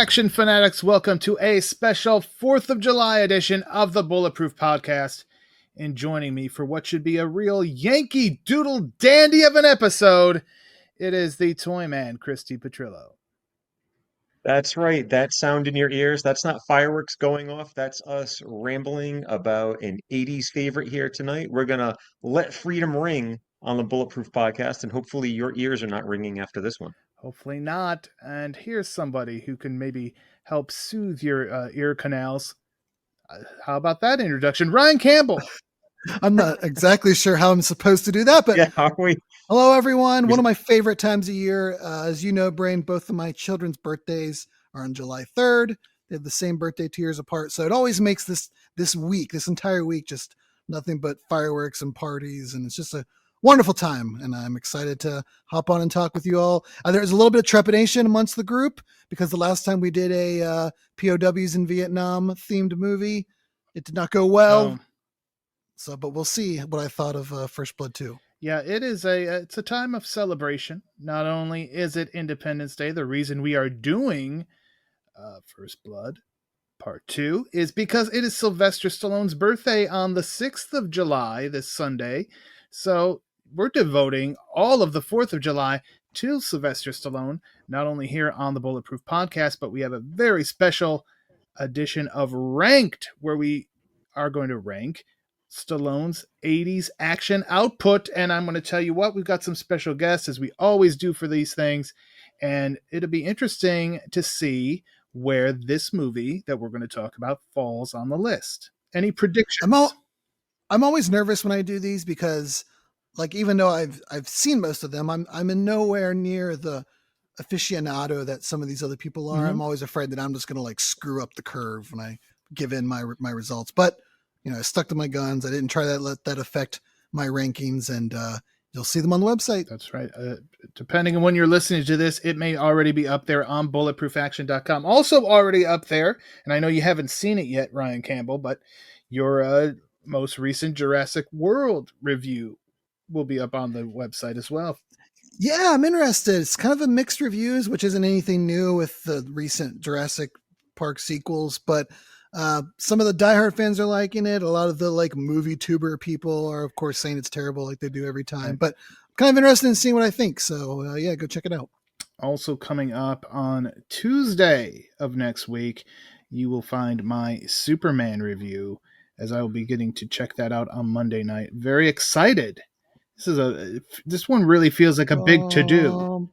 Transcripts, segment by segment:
action fanatics, welcome to a special 4th of July edition of the Bulletproof Podcast. And joining me for what should be a real Yankee Doodle dandy of an episode, it is the Toyman, DePetrillo. That's right. That sound in your ears, that's not fireworks going off. That's us rambling about an 80s favorite here tonight. We're going to let freedom ring on the Bulletproof Podcast, and hopefully your ears are not ringing after this one. Hopefully not. And here's somebody who can maybe help soothe your ear canals. How about that introduction? Ryan Campbell. I'm not exactly sure how I'm supposed to do that, but yeah, are we? Hello, everyone. One of my favorite times of year. As you know, Brain, both of my children's birthdays are on July 3rd. They have the same birthday 2 years apart. So it always makes this entire week, just nothing but fireworks and parties. And it's just a wonderful time. And I'm excited to hop on and talk with you all. There's a little bit of trepidation amongst the group because the last time we did a POWs in Vietnam themed movie, it did not go well. So, but we'll see what I thought of First Blood 2. Yeah, it's a time of celebration. Not only is it Independence Day, the reason we are doing First Blood Part 2 is because it is Sylvester Stallone's birthday on the 6th of July, this Sunday. So we're devoting all of the 4th of July to Sylvester Stallone, not only here on the Bulletproof Podcast, but we have a very special edition of Ranked, where we are going to rank Stallone's 80s action output. And I'm going to tell you what, we've got some special guests, as we always do for these things. And it'll be interesting to see where this movie that we're going to talk about falls on the list. Any predictions? I'm always nervous when I do these because, like, even though I've seen most of them, I'm in nowhere near the aficionado that some of these other people are. Mm-hmm. I'm always afraid that I'm just going to like screw up the curve when I give in my results. But you know, I stuck to my guns. I didn't try to let that affect my rankings, and you'll see them on the website. That's right. Depending on when you're listening to this, it may already be up there on bulletproofaction.com. Also already up there, and I know you haven't seen it yet, Ryan Campbell, but your most recent Jurassic World review will be up on the website as well. Yeah, I'm interested. It's kind of a mixed reviews, which isn't anything new with the recent Jurassic Park sequels, but some of the diehard fans are liking it. A lot of the like movie tuber people are, of course, saying it's terrible like they do every time. But I'm kind of interested in seeing what I think. So, yeah, go check it out. Also coming up on Tuesday of next week, you will find my Superman review, as I will be getting to check that out on Monday night. Very excited. This one really feels like a big to-do.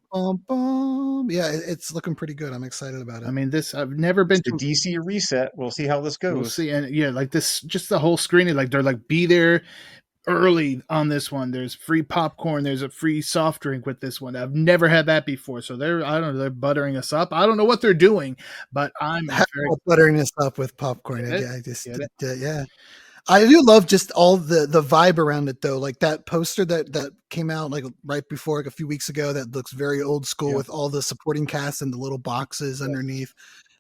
Yeah, it's looking pretty good. I'm excited about it. I mean, I've never been to DC reset. We'll see how this goes. We'll see. And yeah, like this, just the whole screening, like they're like, be there early on this one. There's free popcorn. There's a free soft drink with this one. I've never had that before. So they're buttering us up. I don't know what they're doing, but I'm buttering us up with popcorn. Yeah. I do love just all the vibe around it, though. Like that poster that came out like right before, like a few weeks ago, that looks very old school with all the supporting cast and the little boxes underneath.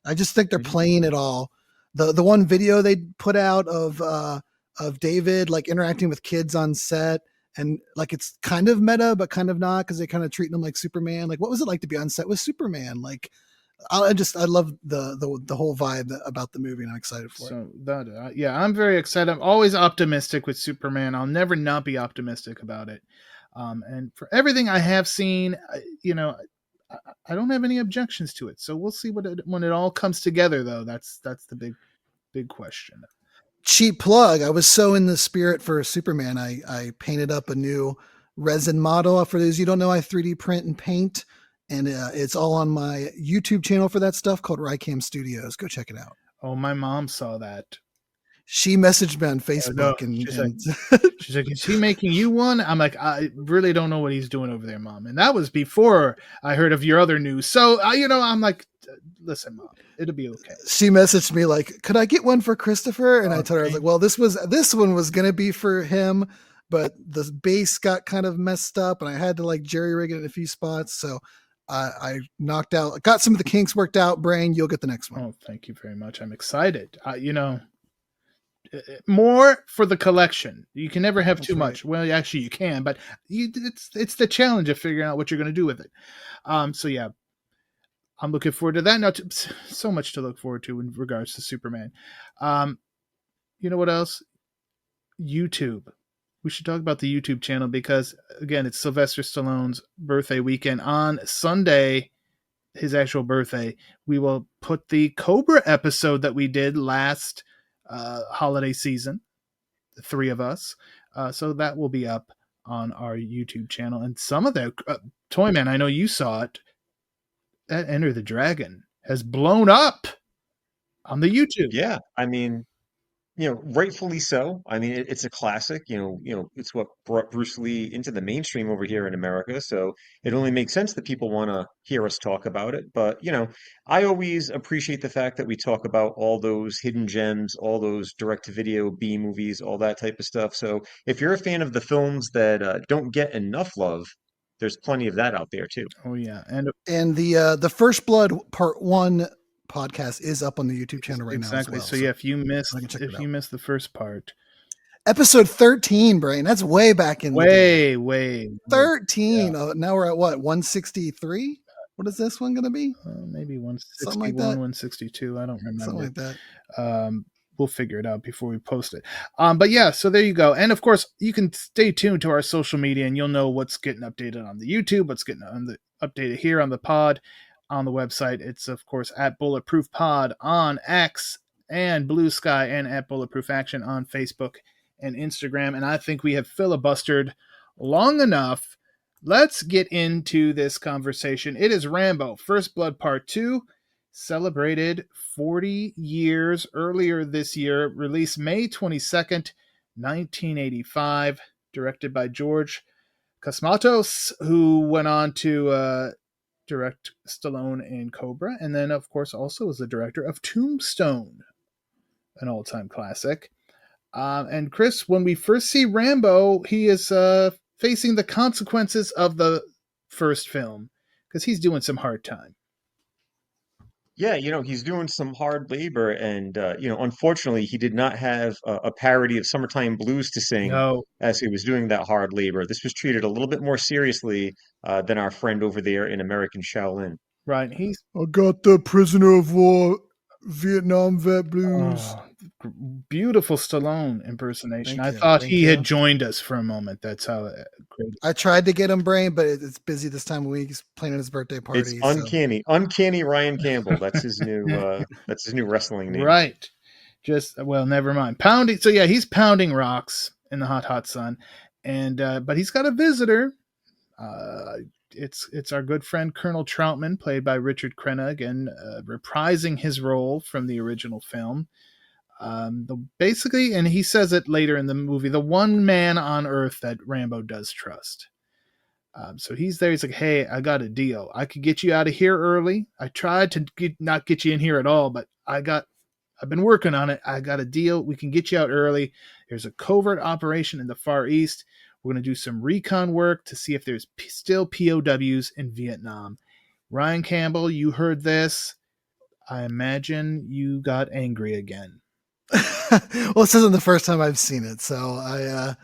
I just think they're playing it all. The one video they put out of David like interacting with kids on set, and like it's kind of meta but kind of not, because they kind of treat him like Superman. Like, what was it like to be on set with Superman? Like, I love the whole vibe about the movie, and I'm excited for it. Yeah, I'm very excited. I'm always optimistic with Superman. I'll never not be optimistic about it. And for everything I have seen, I don't have any objections to it. So we'll see when it all comes together, though. That's the big question. Cheap plug. I was so in the spirit for Superman. I painted up a new resin model. For those you don't know, I 3D print and paint. And it's all on my YouTube channel for that stuff called Rycam Studios. Go check it out. Oh, my mom saw that. She messaged me on Facebook. She's like, is he making you one? I'm like, I really don't know what he's doing over there, Mom. And that was before I heard of your other news. So, I'm like, listen, Mom, it'll be okay. She messaged me like, could I get one for Christopher? And I told her, I was like, well, this one was going to be for him, but the base got kind of messed up and I had to like jerry rig it in a few spots. So I got some of the kinks worked out. Brain, you'll get the next one. Oh, thank you very much. I'm excited. More for the collection. You can never have too much. Well, actually you can, but it's the challenge of figuring out what you're going to do with it. So yeah, I'm looking forward to that. Now, so much to look forward to in regards to Superman. You know what else? YouTube. We should talk about the YouTube channel because, again, it's Sylvester Stallone's birthday weekend. On Sunday, his actual birthday, we will put the Cobra episode that we did last holiday season, the three of us. So that will be up on our YouTube channel. And some of the Toyman, I know you saw it. That Enter the Dragon has blown up on the YouTube. Yeah, I mean, rightfully so. I mean, it's a classic. It's what brought Bruce Lee into the mainstream over here in America. So it only makes sense that people want to hear us talk about it. But I always appreciate the fact that we talk about all those hidden gems, all those direct-to-video B movies, all that type of stuff. So if you're a fan of the films that don't get enough love, there's plenty of that out there too. Oh yeah, and the First Blood Part 1 podcast is up on the YouTube channel right now as well. So yeah, if you missed the first part, episode 13, Brain, that's way back in way 13. Yeah. Now we're at what, 163? What is this one going to be? Maybe 161, like 162. I don't remember. Something like that. We'll figure it out before we post it. But yeah, so there you go. And of course, you can stay tuned to our social media and you'll know what's getting updated on the YouTube, what's getting updated here on the pod, on the website. It's of course at Bulletproof Pod on X and Blue Sky, and at Bulletproof Action on Facebook and Instagram. And I think we have filibustered long enough. Let's get into this conversation. It is Rambo, First Blood Part 2. Celebrated 40 years earlier this year, released May 22nd, 1985, directed by George Cosmatos, who went on to direct Stallone and Cobra, and then, of course, also was the director of Tombstone, an all-time classic. And Chris, when we first see Rambo, he is facing the consequences of the first film, because he's doing some hard time. Yeah, he's doing some hard labor, and unfortunately, he did not have a parody of Summertime Blues to sing as he was doing that hard labor. This was treated a little bit more seriously than our friend over there in American Shaolin. Right. I got the Prisoner of War Vietnam Vet Blues. Oh, beautiful Stallone impersonation. I thought he had joined us for a moment. That's how great. I tried to get him, Brain, but it's busy this time of week. He's playing at his birthday party. It's uncanny Ryan Campbell. That's his new wrestling name. Right. Never mind. Pounding. So yeah, he's pounding rocks in the hot sun, and but he's got a visitor. It's our good friend Colonel Trautman, played by Richard Crenna, again reprising his role from the original film. Basically, and he says it later in the movie, the one man on Earth that Rambo does trust. So he's there. He's like, "Hey, I got a deal. I could get you out of here early. I tried to not get you in here at all, but I've been working on it. I got a deal. We can get you out early. There's a covert operation in the Far East. We're going to do some recon work to see if there's still POWs in Vietnam." Ryan Campbell, you heard this. I imagine you got angry again. Well, this isn't the first time I've seen it, so I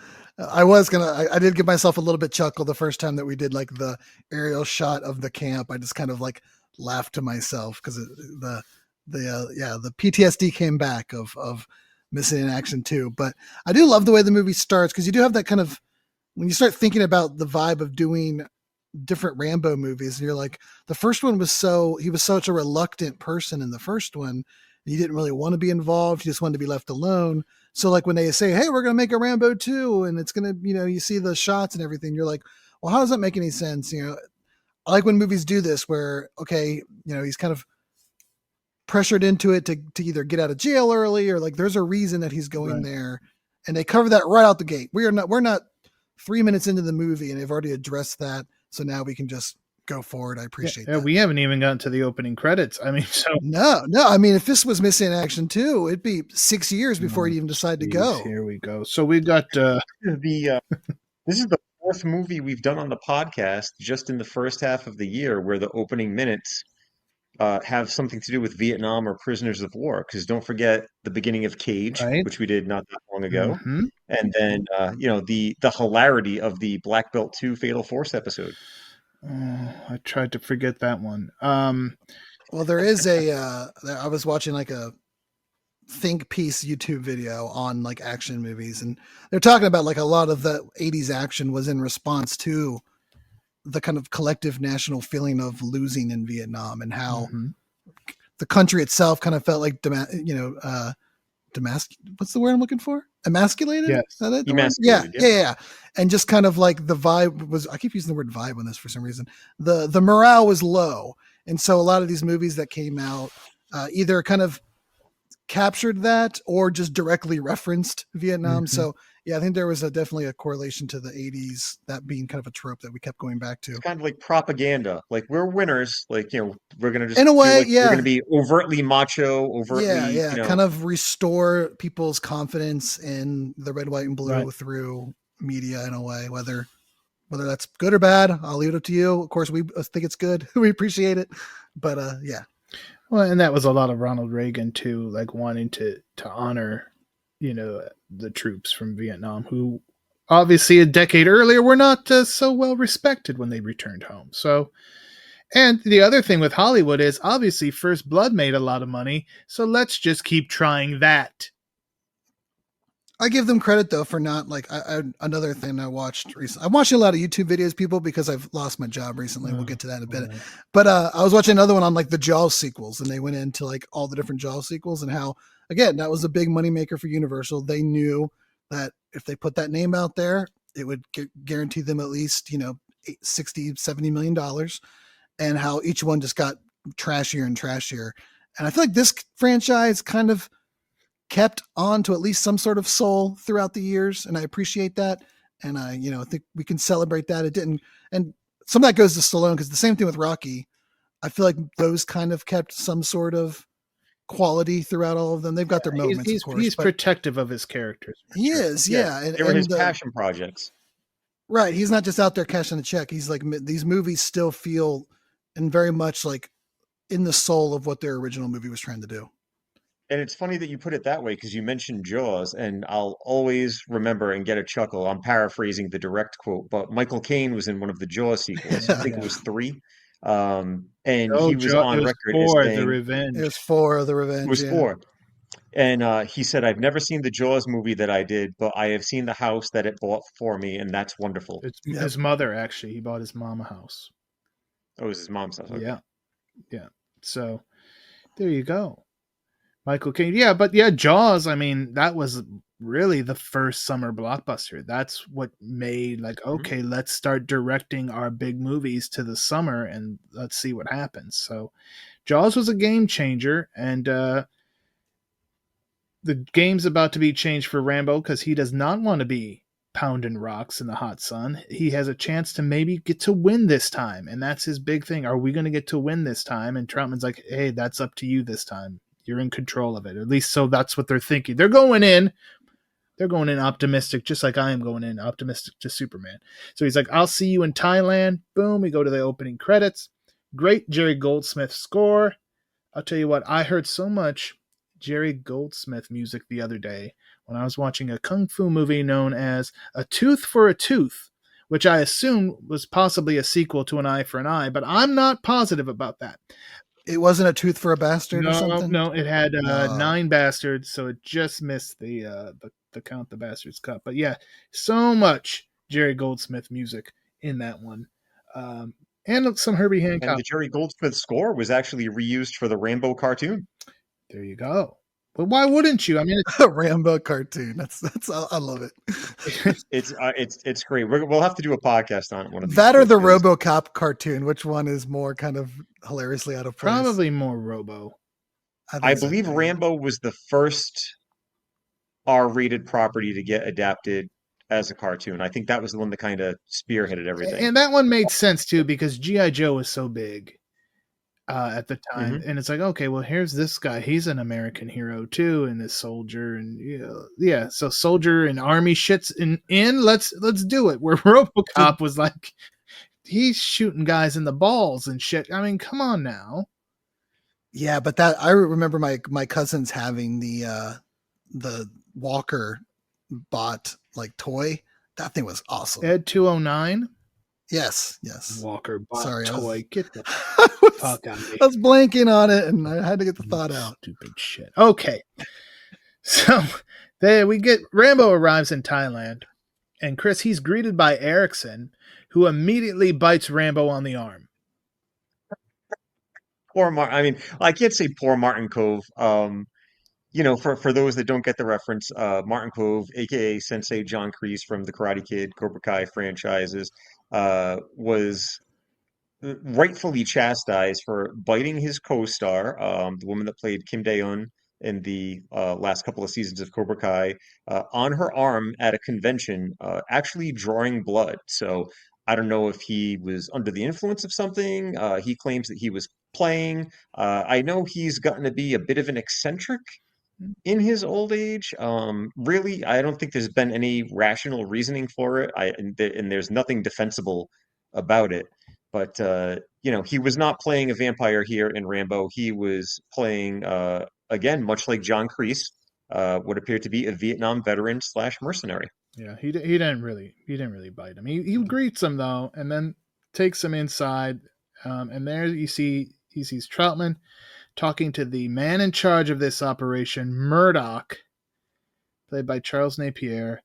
did give myself a little bit chuckle the first time that we did like the aerial shot of the camp. I just kind of like laughed to myself because the PTSD came back of Missing in Action 2. But I do love the way the movie starts, because you do have that kind of, when you start thinking about the vibe of doing different Rambo movies, and you're like, the first one he was such a reluctant person in the first one. He didn't really want to be involved. He just wanted to be left alone. So like when they say, "Hey, we're going to make a Rambo 2 and it's going to, you see the shots and everything," you're like, well, how does that make any sense? I like when movies do this where, okay, he's kind of pressured into it to either get out of jail early, or like there's a reason that he's going there, and they cover that right out the gate. We're not 3 minutes into the movie and they've already addressed that. So now we can just go forward. I appreciate that. We haven't even gotten to the opening credits. I mean, no. I mean, if this was Missing in Action 2, it'd be 6 years before he'd even decide to go. Here we go. So we got this is the fourth movie we've done on the podcast just in the first half of the year where the opening minutes have something to do with Vietnam or prisoners of war. Because don't forget the beginning of Cage, which we did not that long ago, and then the hilarity of the Black Belt 2 Fatal Force episode. I tried to forget that one. Well, there is I was watching like a think piece YouTube video on like action movies, and they're talking about like a lot of the 80s action was in response to the kind of collective national feeling of losing in Vietnam, and how the country itself kind of felt like, what's the word I'm looking for? Emasculated? Yes. Is that it? Emasculated, yeah. And just kind of like the vibe was, I keep using the word vibe on this for some reason. The morale was low. And so a lot of these movies that came out either kind of captured that or just directly referenced Vietnam. So yeah, I think there was definitely a correlation to the 80s, that being kind of a trope that we kept going back to. It's kind of like propaganda. Like, we're winners. Like, we're going to just in a way, like we're going to be overtly macho, overtly, kind of restore people's confidence in the red, white, and blue through media in a way, whether that's good or bad, I'll leave it up to you. Of course, we think it's good. We appreciate it. But yeah. Well, and that was a lot of Ronald Reagan too, like wanting to honor, the troops from Vietnam, who obviously a decade earlier were not so well respected when they returned home. So, and the other thing with Hollywood is obviously First Blood made a lot of money, so let's just keep trying that. I give them credit though for not like another thing I watched recently. I'm watching a lot of YouTube videos, people, because I've lost my job recently. We'll get to that in a bit. Right. But I was watching another one on like the Jaws sequels, and they went into like all the different Jaws sequels and how, again, that was a big moneymaker for Universal. They knew that if they put that name out there, it would guarantee them at least, $60-70 million, and how each one just got trashier and trashier. And I feel like this franchise kind of kept on to at least some sort of soul throughout the years, and I appreciate that. And I think we can celebrate that. It didn't, and some of that goes to Stallone, because the same thing with Rocky. I feel like those kind of kept some sort of quality throughout all of them. They've got their moments, of course. He's protective of his characters. He is, yeah. And, they were his passion projects. Right. He's not just out there cashing the check. He's like, these movies still feel and very much like in the soul of what their original movie was trying to do. And it's funny that you put it that way, because you mentioned Jaws, and I'll always remember and get a chuckle. I'm paraphrasing the direct quote, but Michael Caine was in one of the Jaws sequels. I think it was 3. And he was on record as saying, The Revenge. It was 4, The Revenge. It was 4. And he said, I've never seen the Jaws movie that I did, but I have seen the house that it bought for me, and that's wonderful. It's his mother, actually. He bought his mom a house. Oh, it was his mom's house. Okay. Yeah. So there you go. Michael Caine. Yeah, but Jaws, I mean, that was really the first summer blockbuster. That's what made like, okay, let's start directing our big movies to the summer and let's see what happens. So Jaws was a game changer, and the game's about to be changed for Rambo, because he does not want to be pounding rocks in the hot sun. He has a chance to maybe get to win this time, and that's his big thing. Are we going to get to win this time? And Trautman's like, hey, that's up to you this time. You're in control of it. At least so that's what they're thinking. They're going in optimistic, just like I am going in optimistic to Superman. So he's like, I'll see you in Thailand. Boom. We go to the opening credits. Great Jerry Goldsmith score. I'll tell you what, I heard so much Jerry Goldsmith music the other day when I was watching a kung fu movie known as A Tooth for a Tooth, which I assume was possibly a sequel to An Eye for an Eye, but I'm not positive about that. It wasn't A Tooth for a Bastard or something? No, it had 9 bastards, so it just missed the Count the Bastards cut. But yeah, so much Jerry Goldsmith music in that one. And some Herbie Hancock. And the Jerry Goldsmith score was actually reused for the Rambo cartoon. There you go. But why wouldn't you? I mean, it's a Rambo cartoon. That's I love it. It's great. We'll have to do a podcast on it. One of these that or the RoboCop cartoon. Which one is more kind of hilariously out of place? Probably more Robo. I believe Rambo was the first R-rated property to get adapted as a cartoon. I think that was the one that kind of spearheaded everything. And that one made sense too, because G.I. Joe was so big at the time. And it's like, okay, well, here's this guy. He's an American hero too, and this soldier, and so soldier and army shits in let's do it. Where RoboCop was like, he's shooting guys in the balls and shit. I mean, come on now. Yeah, but that I remember my cousins having the Walker bot like toy. That thing was awesome. Ed 209. Yes. Walker bought Sorry, toy. Get the fuck out of here. I was blanking on it, and I had to get the thought out. Stupid shit. Okay. So we get Rambo arrives in Thailand, and Chris, he's greeted by Erickson, who immediately bites Rambo on the arm. I can't say poor Martin Kove. For those that don't get the reference, Martin Kove, aka Sensei John Kreese from the Karate Kid, Cobra Kai franchises, was rightfully chastised for biting his co-star, the woman that played Kim Dae-un in the last couple of seasons of Cobra Kai, on her arm at a convention, actually drawing blood. So I don't know if he was under the influence of something. He claims that he was playing. I know he's gotten to be a bit of an eccentric in his old age. Really, I don't think there's been any rational reasoning for it. And there's nothing defensible about it. But he was not playing a vampire here in Rambo. He was playing again, much like John Kreese, what appeared to be a Vietnam veteran / mercenary. Yeah, he didn't really bite him. He greets him though, and then takes him inside. And there he sees Trautman talking to the man in charge of this operation, Murdoch, played by Charles Napier,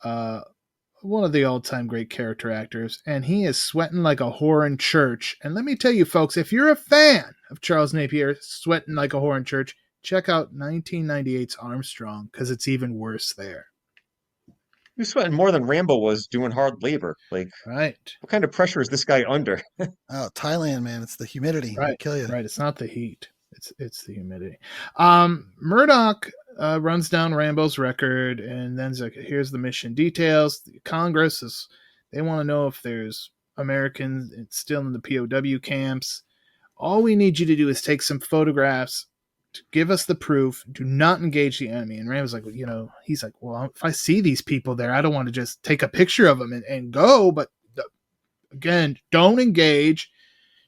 one of the all-time great character actors, and he is sweating like a whore in church. And let me tell you, folks, if you're a fan of Charles Napier sweating like a whore in church, check out 1998's Armstrong, because it's even worse there. He was sweating more than Rambo was doing hard labor. Like, right? What kind of pressure is this guy under? Oh, Thailand, man! It's the humidity. Right, it'll kill you. Right. It's not the heat. It's the humidity. Murdoch runs down Rambo's record, and then's like, here's the mission details. The Congress they want to know if there's Americans still in the POW camps. All we need you to do is take some photographs to give us the proof. Do not engage the enemy. And Rambo's like, he's like, well, if I see these people there, I don't want to just take a picture of them and go. But again, don't engage.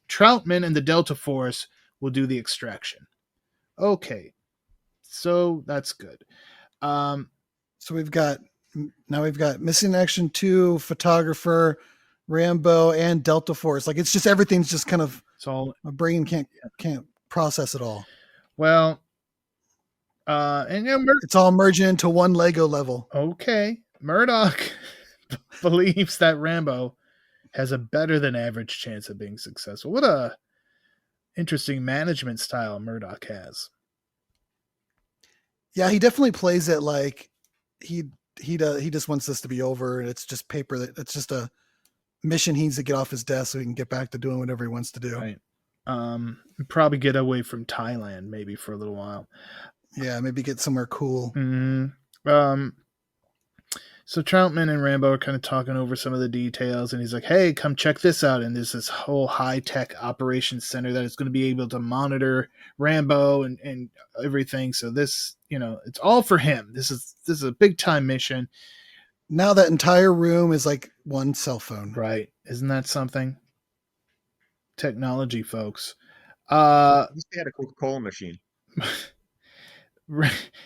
Trautman and the Delta Force will do the extraction. Okay, so that's good. So we've got Missing Action 2, photographer, Rambo, and Delta Force. Like, it's just everything's just kind of, it's all, my brain can't process it all. Well, it's all merging into one Lego level. Okay, Murdoch believes that Rambo has a better than average chance of being successful. What a interesting management style Murdoch has. Yeah, he definitely plays it like he just wants this to be over, and it's just paper. It's just a mission he needs to get off his desk so he can get back to doing whatever he wants to do. Right. Probably get away from Thailand maybe for a little while. Yeah, maybe get somewhere cool. Mm-hmm. So Trautman and Rambo are kind of talking over some of the details, and he's like, hey, come check this out. And there's this whole high-tech operations center that is going to be able to monitor Rambo and everything. So this, it's all for him. This is a big-time mission. Now that entire room is like one cell phone. Right. Isn't that something? Technology, folks. At least they had a Coca-Cola machine.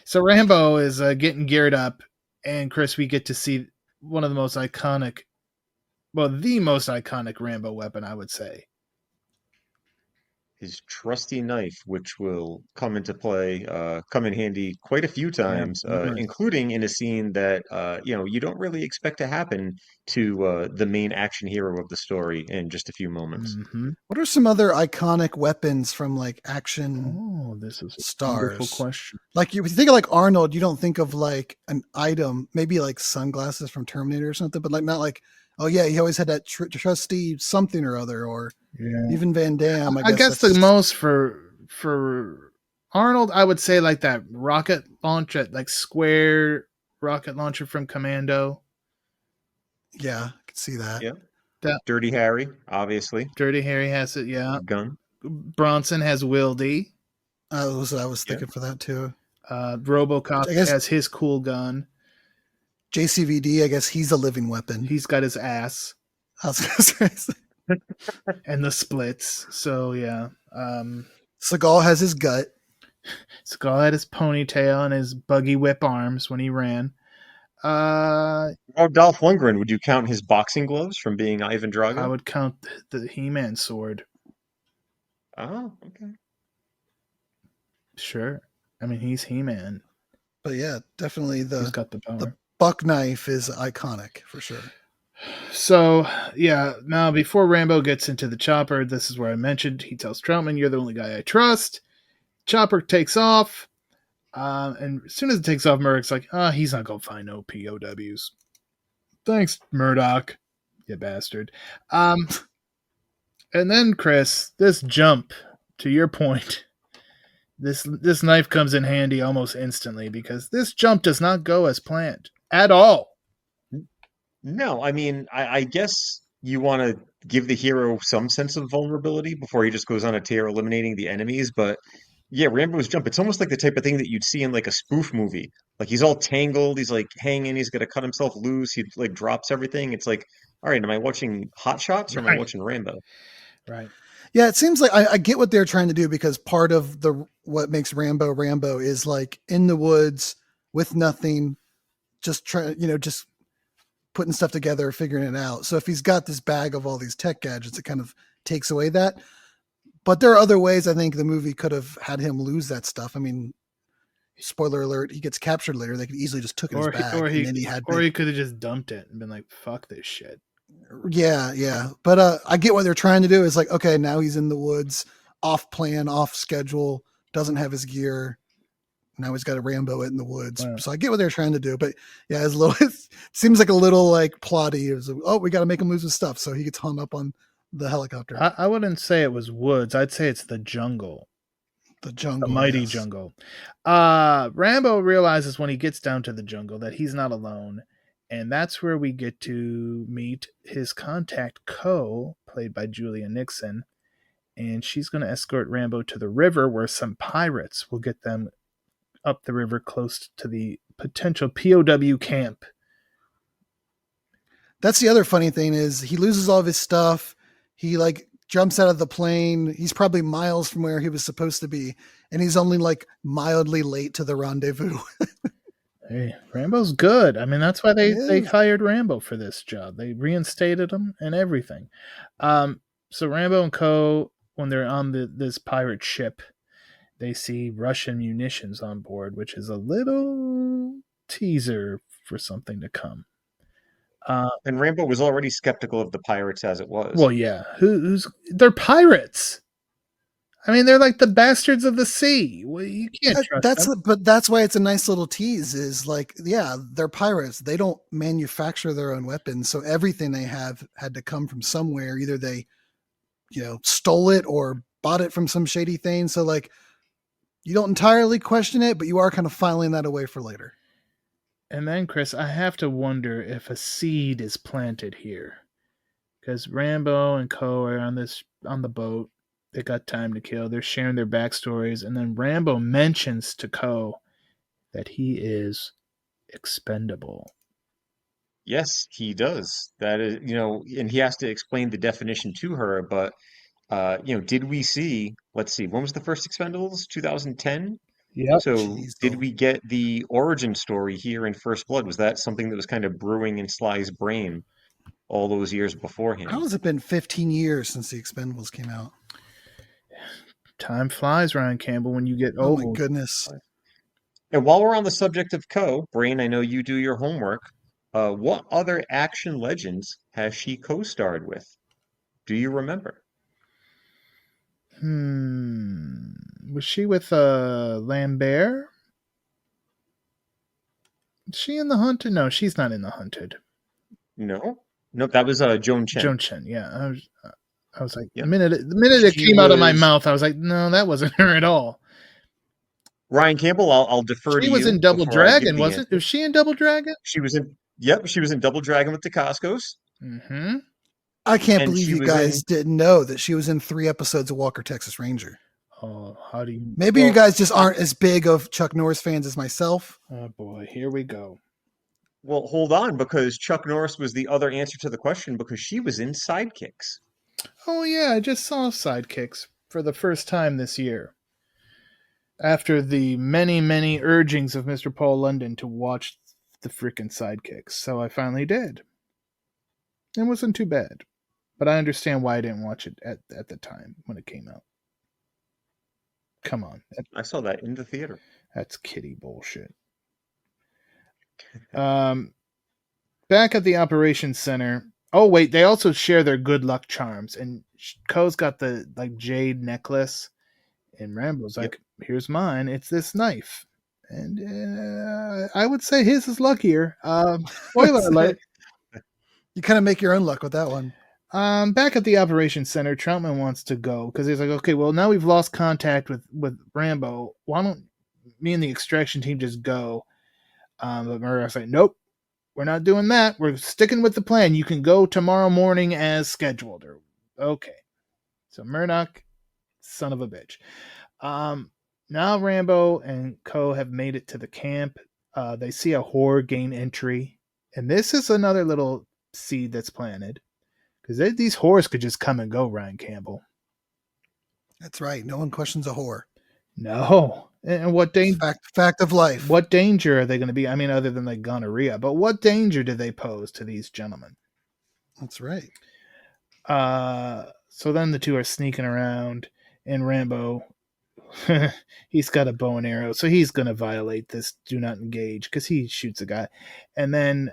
So Rambo is getting geared up. And Chris, we get to see one of the most iconic Rambo weapon, I would say. His trusty knife, which will come into play, come in handy quite a few times, including in a scene that, you don't really expect to happen to the main action hero of the story in just a few moments. Mm-hmm. What are some other iconic weapons from like action this is stars? A wonderful question. Like, if you think of like Arnold, you don't think of like an item, maybe like sunglasses from Terminator or something, but like not like, oh yeah, he always had that trusty something or other, or even Van Damme. I guess the most for Arnold, I would say like that rocket launcher, like square rocket launcher from Commando. Yeah, I can see that. Yeah. Dirty Harry, obviously. Dirty Harry has it, yeah. Gun. Bronson has Wildy. I was thinking for that too. RoboCop has his cool gun. JCVD, I guess he's a living weapon. He's got his ass. I was gonna say. And the splits. So yeah. Seagal has his gut. Seagal had his ponytail and his buggy whip arms when he ran. Uh, Oh, Dolph Lundgren, would you count his boxing gloves from being Ivan I Drago? would count the He-Man sword. Oh, okay. Sure. I mean, he's He-Man. But yeah, definitely He's got the power. The buck knife is iconic for sure. So, yeah, now before Rambo gets into the chopper, this is where I mentioned he tells Trautman, "You're the only guy I trust." Chopper takes off, and as soon as it takes off, Murdoch's like, he's not going to find no POWs. Thanks, Murdoch, you bastard. And then, Chris, this jump, to your point, this knife comes in handy almost instantly because this jump does not go as planned at all. No, I mean, I guess you want to give the hero some sense of vulnerability before he just goes on a tear eliminating the enemies. But yeah, Rambo's jump, it's almost like the type of thing that you'd see in like a spoof movie. Like he's all tangled, he's like hanging, he's gonna cut himself loose, he like drops everything. It's like, all right, am I watching Hot Shots or am I watching Rambo? Right. Yeah, it seems like I get what they're trying to do because part of what makes Rambo is like in the woods with nothing, just just putting stuff together, figuring it out. So if he's got this bag of all these tech gadgets, it kind of takes away that. But there are other ways I think the movie could have had him lose that stuff. I mean, spoiler alert, he gets captured later. They could easily just took his bag, and then he could have just dumped it and been like, "Fuck this shit." Yeah. But I get what they're trying to do. It's like, okay, now he's in the woods, off plan, off schedule, doesn't have his gear. Now he's got a Rambo in the woods. Wow. So I get what they're trying to do. But yeah, it seems like a little like plotty. It was like, we got to make him lose his stuff. So he gets hung up on the helicopter. I wouldn't say it was woods. I'd say it's the jungle. The mighty jungle. Rambo realizes when he gets down to the jungle that he's not alone. And that's where we get to meet his contact, Ko, played by Julia Nickson. And she's going to escort Rambo to the river where some pirates will get them up the river close to the potential POW camp. That's the other funny thing is he loses all of his stuff. He like jumps out of the plane. He's probably miles from where he was supposed to be. And he's only like mildly late to the rendezvous. Hey, Rambo's good. I mean, that's why they hired Rambo for this job. They reinstated him and everything. So Rambo and Ko, when they're on this pirate ship, they see Russian munitions on board, which is a little teaser for something to come. And Rambo was already skeptical of the pirates as it was. Well, yeah. They're pirates. I mean, they're like the bastards of the sea. Well, you can't trust them. But that's why it's a nice little tease is like, yeah, they're pirates. They don't manufacture their own weapons. So everything they have had to come from somewhere. Either they, stole it or bought it from some shady thing. So like, you don't entirely question it, but you are kind of filing that away for later. And then, Chris, I have to wonder if a seed is planted here. Because Rambo and Ko are on the boat. They got time to kill. They're sharing their backstories. And then Rambo mentions to Ko that he is expendable. Yes, he does. That is, and he has to explain the definition to her. But, did we see, let's see, when was the first Expendables? 2010? Yeah. So did we get the origin story here in First Blood? Was that something that was kind of brewing in Sly's brain all those years beforehand? How has it been 15 years since the Expendables came out? Time flies, Ryan Campbell, when you get old. Oh my goodness. And while we're on the subject of Ko, Brain, I know you do your homework. What other action legends has she co-starred with? Do you remember? Was she with Lambert? Is she in The Hunted? No, she's not in The Hunted. No, that was Joan Chen. Joan Chen, yeah. I was like, the minute it came out of my mouth, I was like, no, that wasn't her at all. Ryan Campbell, I'll defer to you. She was in Double Dragon, wasn't? Was she in Double Dragon? She was in. Yep, she was in Double Dragon with the Costcos. Mm-hmm. I can't believe you guys didn't know that she was in 3 episodes of Walker, Texas Ranger. Oh, how do you? Maybe you guys just aren't as big of Chuck Norris fans as myself. Oh boy, here we go. Well, hold on, because Chuck Norris was the other answer to the question because she was in Sidekicks. Oh yeah, I just saw Sidekicks for the first time this year. After the many, many urgings of Mr. Paul London to watch the freaking sidekicks. So I finally did. It wasn't too bad. But I understand why I didn't watch it at the time when it came out. Come on. I saw that in the theater. That's kiddie bullshit. Back at the operations center. Oh, wait. They also share their good luck charms. And Ko's got the jade necklace. And Rambo's like, here's mine. It's this knife. And I would say his is luckier. Spoiler alert. You kind of make your own luck with that one. Back at the operations center, Trautman wants to go because he's like, okay, well, now we've lost contact with Rambo. Why don't me and the extraction team just go? But Murdoch's like, nope, we're not doing that. We're sticking with the plan. You can go tomorrow morning as scheduled. Okay. So Murdoch, son of a bitch. Now Rambo and Co have made it to the camp. They see a whore gain entry. And this is another little seed that's planted. Because these whores could just come and go, Ryan Campbell. That's right. No one questions a whore. No. And what danger? Fact of life. What danger are they going to be? I mean, other than gonorrhea, but what danger do they pose to these gentlemen? That's right. So then the two are sneaking around, and Rambo, he's got a bow and arrow, so he's going to violate this do not engage because he shoots a guy. And then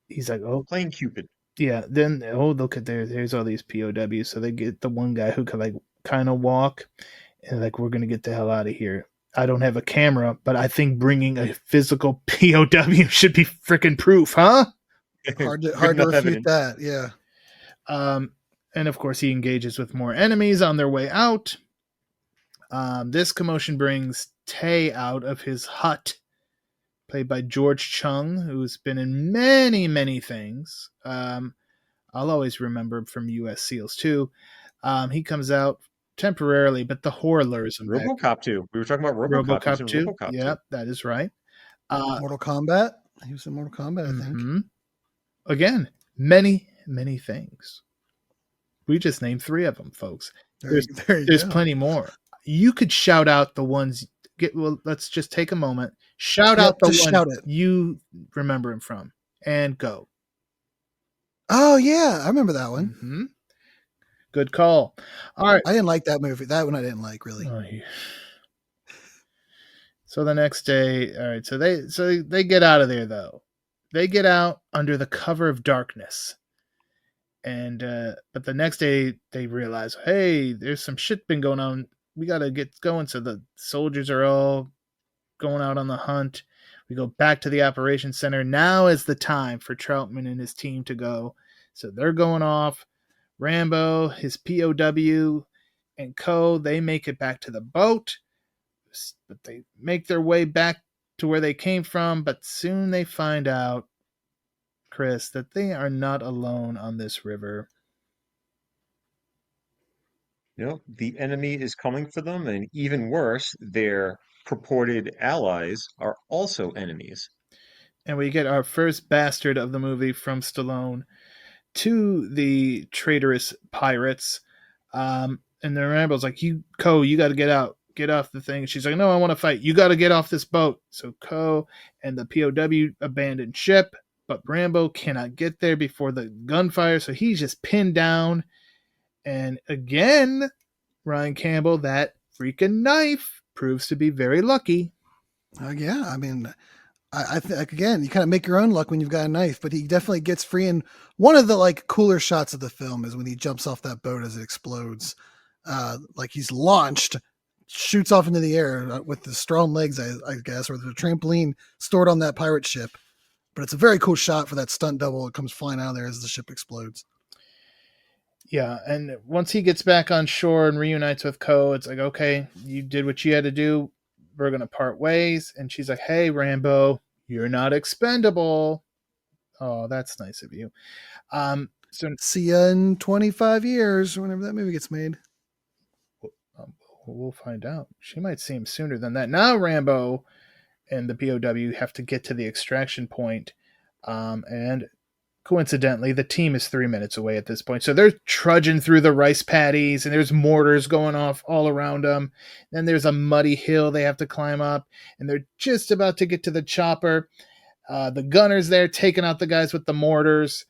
he's like, oh. Playing Cupid. Yeah, then, look at there's all these POWs. So they get the one guy who could kind of walk, and we're going to get the hell out of here. I don't have a camera, but I think bringing a physical POW should be freaking proof, huh? Hard to refute that, yeah. And of course he engages with more enemies on their way out. This commotion brings Tay out of his hut, played by George Cheung, who's been in many, many things. I'll always remember him from U.S. SEALs 2. He comes out temporarily, but the whore lures him RoboCop back. 2. We were talking about RoboCop 2. RoboCop Yep, that is right. Mortal Kombat. He was in Mortal Kombat, I think. Mm-hmm. Again, many, many things. We just named 3 of them, folks. There's plenty more. You could shout out the ones. Let's just take a moment. Shout out the one you remember him from, and go. Oh yeah, I remember that one. Mm-hmm. Good call. All right, I didn't like that movie. That one I didn't like really. Oh, yeah. So the next day, all right. So they get out of there though. They get out under the cover of darkness, and but the next day they realize, hey, there's some shit been going on. We got to get going. So the soldiers are all going out on the hunt. We go back to the operations center. Now is the time for Trautman and his team to go. So they're going off. Rambo, his POW, and Co, they make it back to the boat. But they make their way back to where they came from. But soon they find out, Chris, that they are not alone on this river. The enemy is coming for them, and even worse, their purported allies are also enemies. And we get our first bastard of the movie from Stallone to the traitorous pirates. And the Rambo's like, you got to get out, get off the thing. She's like, no, I want to fight. You got to get off this boat. So Co and the POW abandon ship, but Rambo cannot get there before the gunfire. So he's just pinned down. And again, Ryan Campbell, that freaking knife proves to be very lucky. Yeah, I mean, I think again, you kind of make your own luck when you've got a knife, but he definitely gets free. And one of the cooler shots of the film is when he jumps off that boat as it explodes, he's launched, shoots off into the air with the strong legs, I guess, or the trampoline stored on that pirate ship. But it's a very cool shot for that stunt double. It comes flying out of there as the ship explodes. Yeah, and once he gets back on shore and reunites with Co, it's like, okay, you did what you had to do. We're going to part ways. And she's like, hey, Rambo, you're not expendable. Oh, that's nice of you. So see ya in 25 years, whenever that movie gets made. We'll find out. She might see him sooner than that. Now Rambo and the POW have to get to the extraction point. And coincidentally, the team is 3 minutes away at this point. So they're trudging through the rice paddies, and there's mortars going off all around them. Then there's a muddy hill they have to climb up, and they're just about to get to the chopper. The gunner's there taking out the guys with the mortars.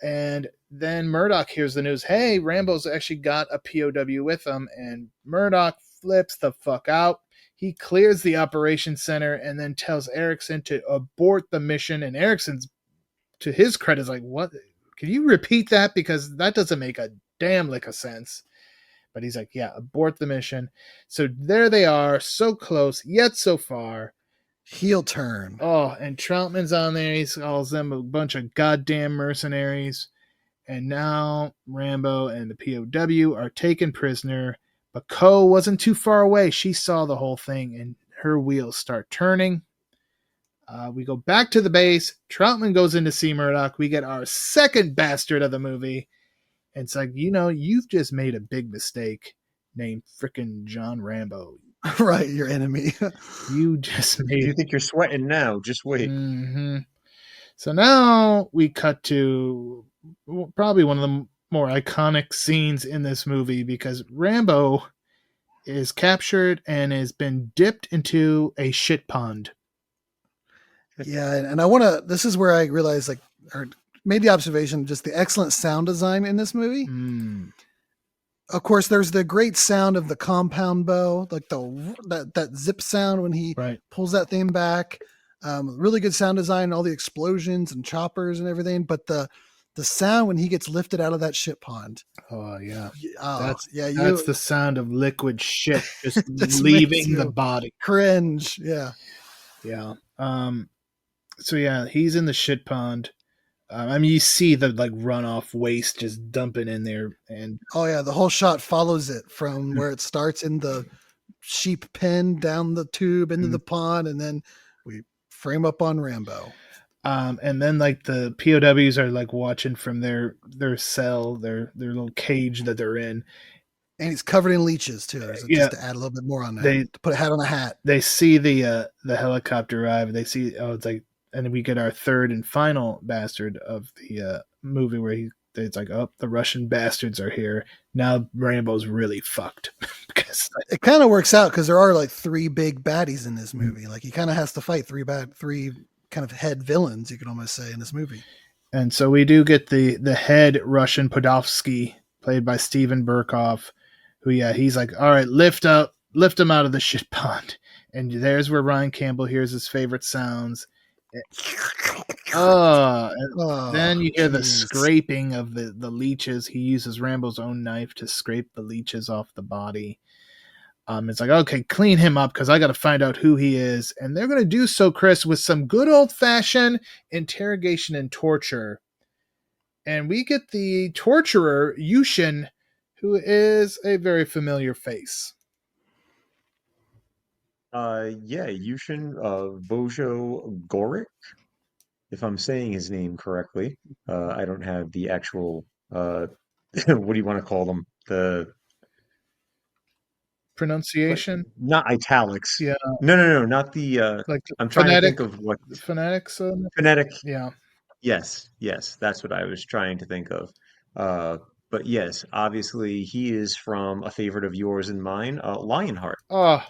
And then Murdoch hears the news. Hey, Rambo's actually got a POW with him. And Murdoch flips the fuck out. He clears the operation center and then tells Erickson to abort the mission. And Erickson's, to his credit, is like, what? Can you repeat that? Because that doesn't make a damn lick of sense. But he's like, yeah, abort the mission. So there they are, so close, yet so far. Heel turn. Oh, and Trautman's on there. He calls them a bunch of goddamn mercenaries. And now Rambo and the POW are taken prisoner. But Ko wasn't too far away. She saw the whole thing, and her wheels start turning. We go back to the base. Trautman goes in to see Murdoch. We get our second bastard of the movie. And it's like, you've just made a big mistake named frickin' John Rambo. Right, your enemy. You just made You think you're sweating now? Just wait. Mm-hmm. So now we cut to probably one of the more iconic scenes in this movie, because Rambo is captured and has been dipped into a shit pond. Yeah, and I want to. This is where I realized, or made the observation, just the excellent sound design in this movie. Of course, there's the great sound of the compound bow, like that zip sound when he pulls that thing back. Really good sound design, all the explosions and choppers and everything. But the sound when he gets lifted out of that shit pond. Oh yeah, that's the sound of liquid shit just leaving the body. Cringe. Yeah. So yeah, he's in the shit pond. You see the runoff waste just dumping in there, and the whole shot follows it from where it starts in the sheep pen down the tube into the pond, and then we frame up on Rambo. And then the POWs are watching from their cell, their little cage that they're in, and he's covered in leeches too. Just to add a little bit more on that, to put a hat on a hat. They see the helicopter arrive. They see and then we get our third and final bastard of the movie, where it's like, oh, the Russian bastards are here. Now Rambo's really fucked. Because it kind of works out because there are three big baddies in this movie. He kind of has to fight three kind of head villains, you could almost say, in this movie. And so we do get the head Russian Podolsky, played by Steven Berkoff, who, he's like, all right, lift him out of the shit pond. And there's where Ryan Campbell hears his favorite sounds. Then you hear the scraping of the leeches. He uses Rambo's own knife to scrape the leeches off the body. It's like, okay, clean him up because I got to find out who he is. And they're going to do so, Chris, with some good old-fashioned interrogation and torture. And we get the torturer, Yushin, who is a very familiar face. Yushin Bojo Gorik, if I'm saying his name correctly. I don't have the actual, what do you want to call them? The pronunciation? Not italics. Yeah. No, not the, I'm trying to think of what. The phonetics? Phonetic. Yeah. Yes, that's what I was trying to think of. But yes, obviously he is from a favorite of yours and mine, Lionheart. Oh,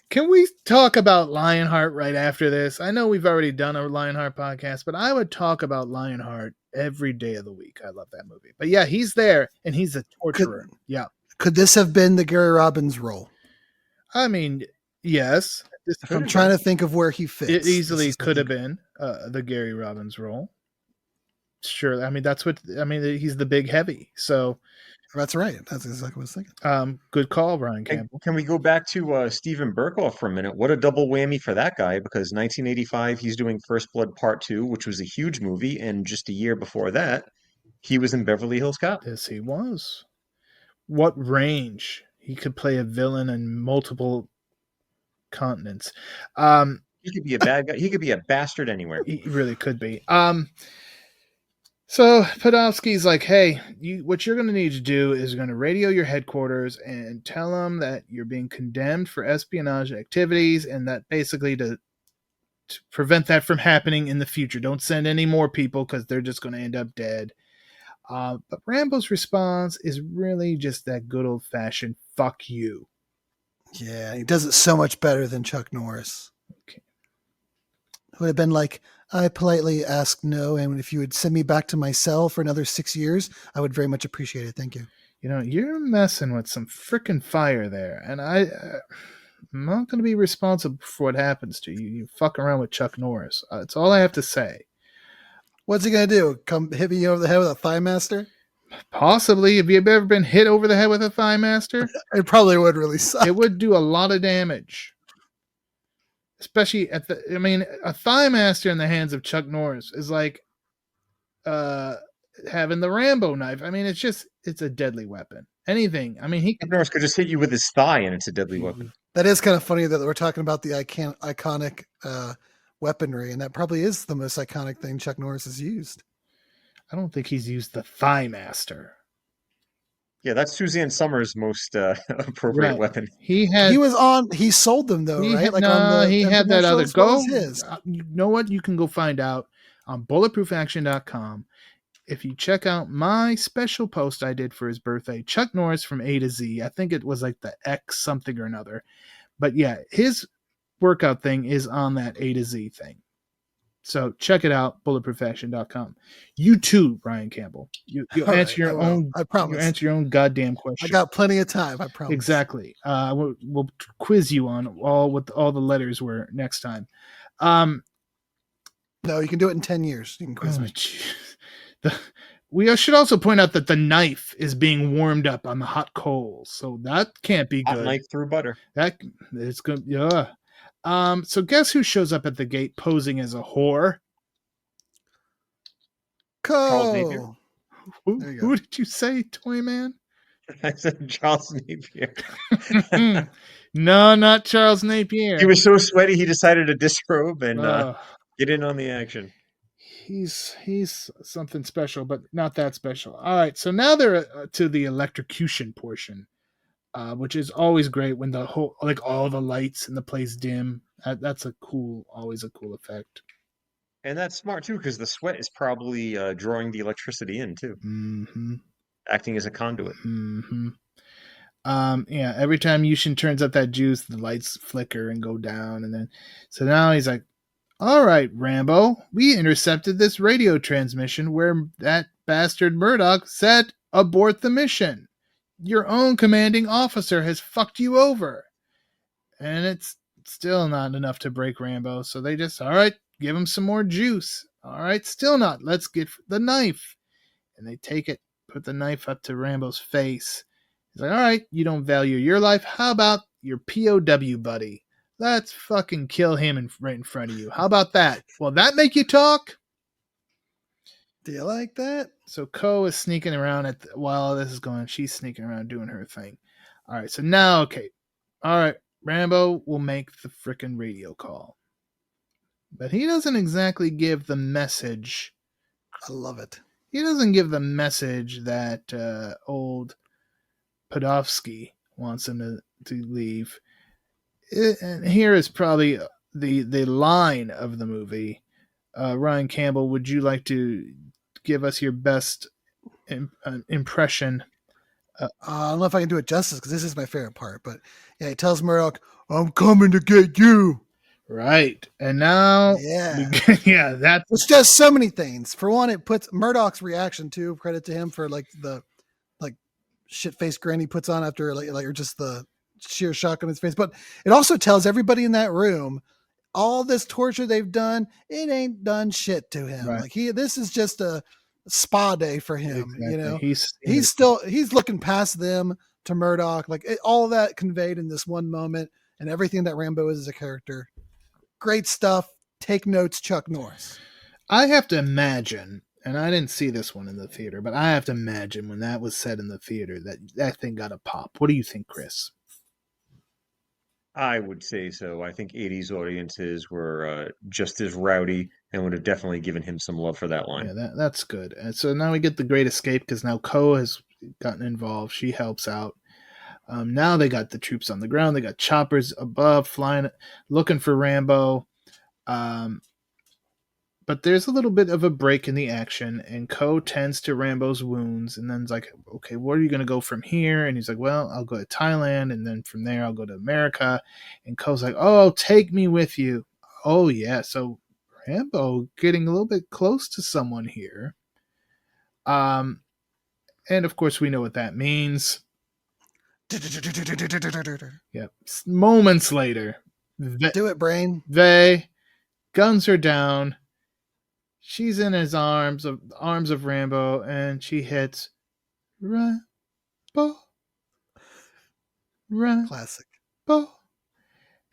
can we talk about Lionheart right after this? I know we've already done a Lionheart podcast, but I would talk about Lionheart every day of the week. I love that movie. But yeah, he's there, and he's a torturer. Could this have been the Gary Robbins role? I mean, yes. I'm trying to think of where he fits. It easily could have been the Gary Robbins role. Sure. I mean, he's the big heavy. So that's right. That's exactly what I was thinking. Good call, Ryan Campbell. Can we go back to Steven Berkoff for a minute? What a double whammy for that guy, because 1985, he's doing First Blood Part 2, which was a huge movie. And just a year before that, he was in Beverly Hills Cop. Yes, he was. What range? He could play a villain in multiple continents. He could be a bad guy. He could be a bastard anywhere. He really could be. So Podolsky's like, hey, what you're going to need to do is you're going to radio your headquarters and tell them that you're being condemned for espionage activities, and that basically to prevent that from happening in the future. Don't send any more people because they're just going to end up dead. But Rambo's response is really just that good old-fashioned fuck you. Yeah, he does it so much better than Chuck Norris. Okay. would have been like, I politely asked no, and if you would send me back to my cell for another 6 years, I would very much appreciate it. Thank you. You know, you're messing with some freaking fire there, and I'm not going to be responsible for what happens to you. You fuck around with Chuck Norris. That's all I have to say. What's he going to do? Come hit me over the head with a thigh master? Possibly. Have you ever been hit over the head with a thigh master? It probably would really suck. It would do a lot of damage. Especially a thigh master in the hands of Chuck Norris is like having the Rambo knife. I mean, it's a deadly weapon. Anything. I mean, Chuck Norris could just hit you with his thigh and it's a deadly weapon. That is kind of funny that we're talking about the iconic weaponry, and that probably is the most iconic thing Chuck Norris has used. I don't think he's used the thigh master. Yeah, that's Suzanne Summers' most appropriate weapon. He sold them though, right? He had that other go. You know what? You can go find out on bulletproofaction.com. If you check out my special post I did for his birthday, Chuck Norris from A to Z. I think it was like the X something or another. But yeah, his workout thing is on that A to Z thing. So check it out, bulletproofaction.com. You too, Ryan Campbell. You answer your own. I promise. You answer your own goddamn question. I got plenty of time. I promise. Exactly. We'll quiz you on what all the letters were next time. No, you can do it in 10 years. You can quiz me. We should also point out that the knife is being warmed up on the hot coals, so that can't be good. Hot knife through butter. It's good. Yeah. So guess who shows up at the gate posing as a whore? Charles Napier. Who did you say, Toyman? I said Charles Napier. No, not Charles Napier. He was so sweaty he decided to disrobe and get in on the action. He's something special, but not that special. All right, so now they're to the electrocution portion. Which is always great when the whole, like all the lights in the place dim. That's always a cool effect. And that's smart too, because the sweat is probably drawing the electricity in too, acting as a conduit. Yeah. Every time Yushin turns up that juice, the lights flicker and go down, and then so now he's like, "All right, Rambo, we intercepted this radio transmission where that bastard Murdoch said abort the mission. Your own commanding officer has fucked you over." And it's still not enough to break Rambo. So they just, all right, give him some more juice. All right, still not. Let's get the knife. And they take it, put the knife up to Rambo's face. He's like, all right, you don't value your life. How about your POW buddy? Let's fucking kill him right in front of you. How about that? Will that make you talk? Do you like that? So Ko is sneaking around while this is going. She's sneaking around doing her thing. All right, so now, okay. All right, Rambo will make the frickin' radio call. But he doesn't exactly give the message. I love it. He doesn't give the message that old Podofsky wants him to leave. And here is probably the line of the movie. Ryan Campbell, would you like to give us your best impression? I don't know if I can do it justice because this is my favorite part. But yeah, he tells Murdoch, "I'm coming to get you." Right, and now, which does so many things. For one, it puts Murdoch's reaction too. Credit to him for the shit-faced grin he puts on after or just the sheer shock on his face. But it also tells everybody in that room, all this torture they've done, it ain't done shit to him. Right. This is just a spa day for him. Exactly. You know, he's looking past them to Murdoch. All of that conveyed in this one moment, and everything that Rambo is as a character. Great stuff. Take notes, Chuck Norris. I have to imagine, and I didn't see this one in the theater, but I have to imagine when that was said in the theater that thing got a pop. What do you think, Chris? I would say so. I think 80s audiences were just as rowdy and would have definitely given him some love for that line. Yeah, that's good. And so now we get the great escape because now Ko has gotten involved. She helps out. Now they got the troops on the ground. They got choppers above flying, looking for Rambo. But there's a little bit of a break in the action, and Ko tends to Rambo's wounds, and then it's like, okay, where are you going to go from here? And he's like, well, I'll go to Thailand, and then from there I'll go to America. And Ko's like, oh, take me with you. Oh, yeah. So Rambo getting a little bit close to someone here. And of course, we know what that means. Yep. Moments later, do it, brain. Guns are down. She's in his arms of Rambo, and she hits Rambo. Classic.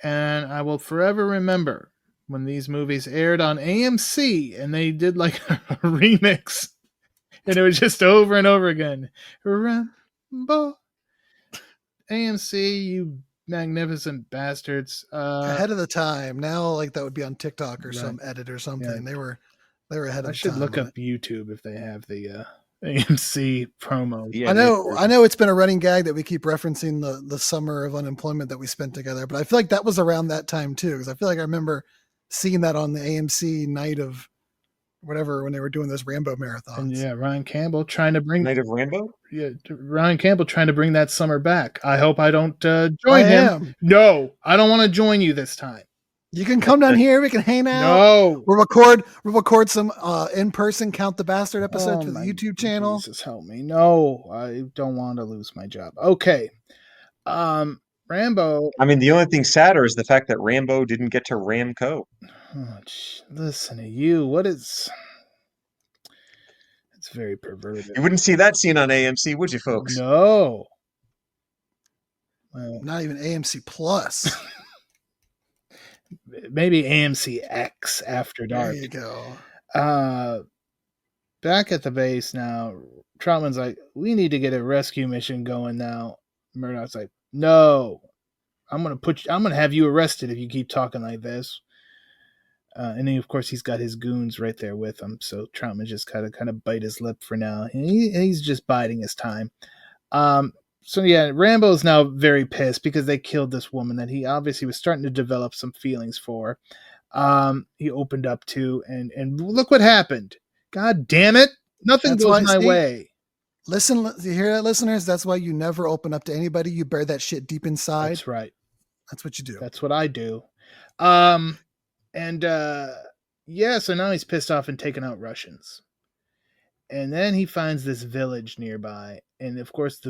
And I will forever remember when these movies aired on AMC, and they did like a remix, and it was just over and over again. Rambo. AMC, you magnificent bastards. Ahead of the time. Now, like, that would be on TikTok or some edit or something. Yeah. They were ahead of the time. I should look up YouTube if they have the AMC promo. Yeah, I know it's been a running gag that we keep referencing the summer of unemployment that we spent together, but I feel like that was around that time too, because I feel like I remember seeing that on the AMC night of whatever when they were doing those Rambo marathons. And yeah, Ryan Campbell trying to bring Night of Rambo. Yeah, Ryan Campbell trying to bring that summer back. I hope I don't join him. No, I don't want to join you this time. You can come down here. We can hang out. No, we'll record some in-person Count the Bastard episodes for the YouTube channel. Jesus help me. No, I don't want to lose my job. Okay. Rambo. I mean, the only thing sadder is the fact that Rambo didn't get to Ramco. Oh, listen to you. What is... It's very perverted. You wouldn't see that scene on AMC, would you, folks? No. Not even AMC Plus. Maybe AMC X After Dark. There you go. Back at the base now, Trautman's like, we need to get a rescue mission going now. Murdoch's like, no, I'm gonna have you arrested if you keep talking like this. And then, of course, he's got his goons right there with him. So Trautman just kind of bite his lip for now. And he's just biding his time. So yeah, Rambo's now very pissed because they killed this woman that he obviously was starting to develop some feelings for. He opened up to, and look what happened. God damn it. Nothing goes my way. Listen, you hear that, listeners? That's why you never open up to anybody. You bear that shit deep inside. That's right. That's what you do. That's what I do. Yeah, so now he's pissed off and taking out Russians. And then he finds this village nearby. And of course,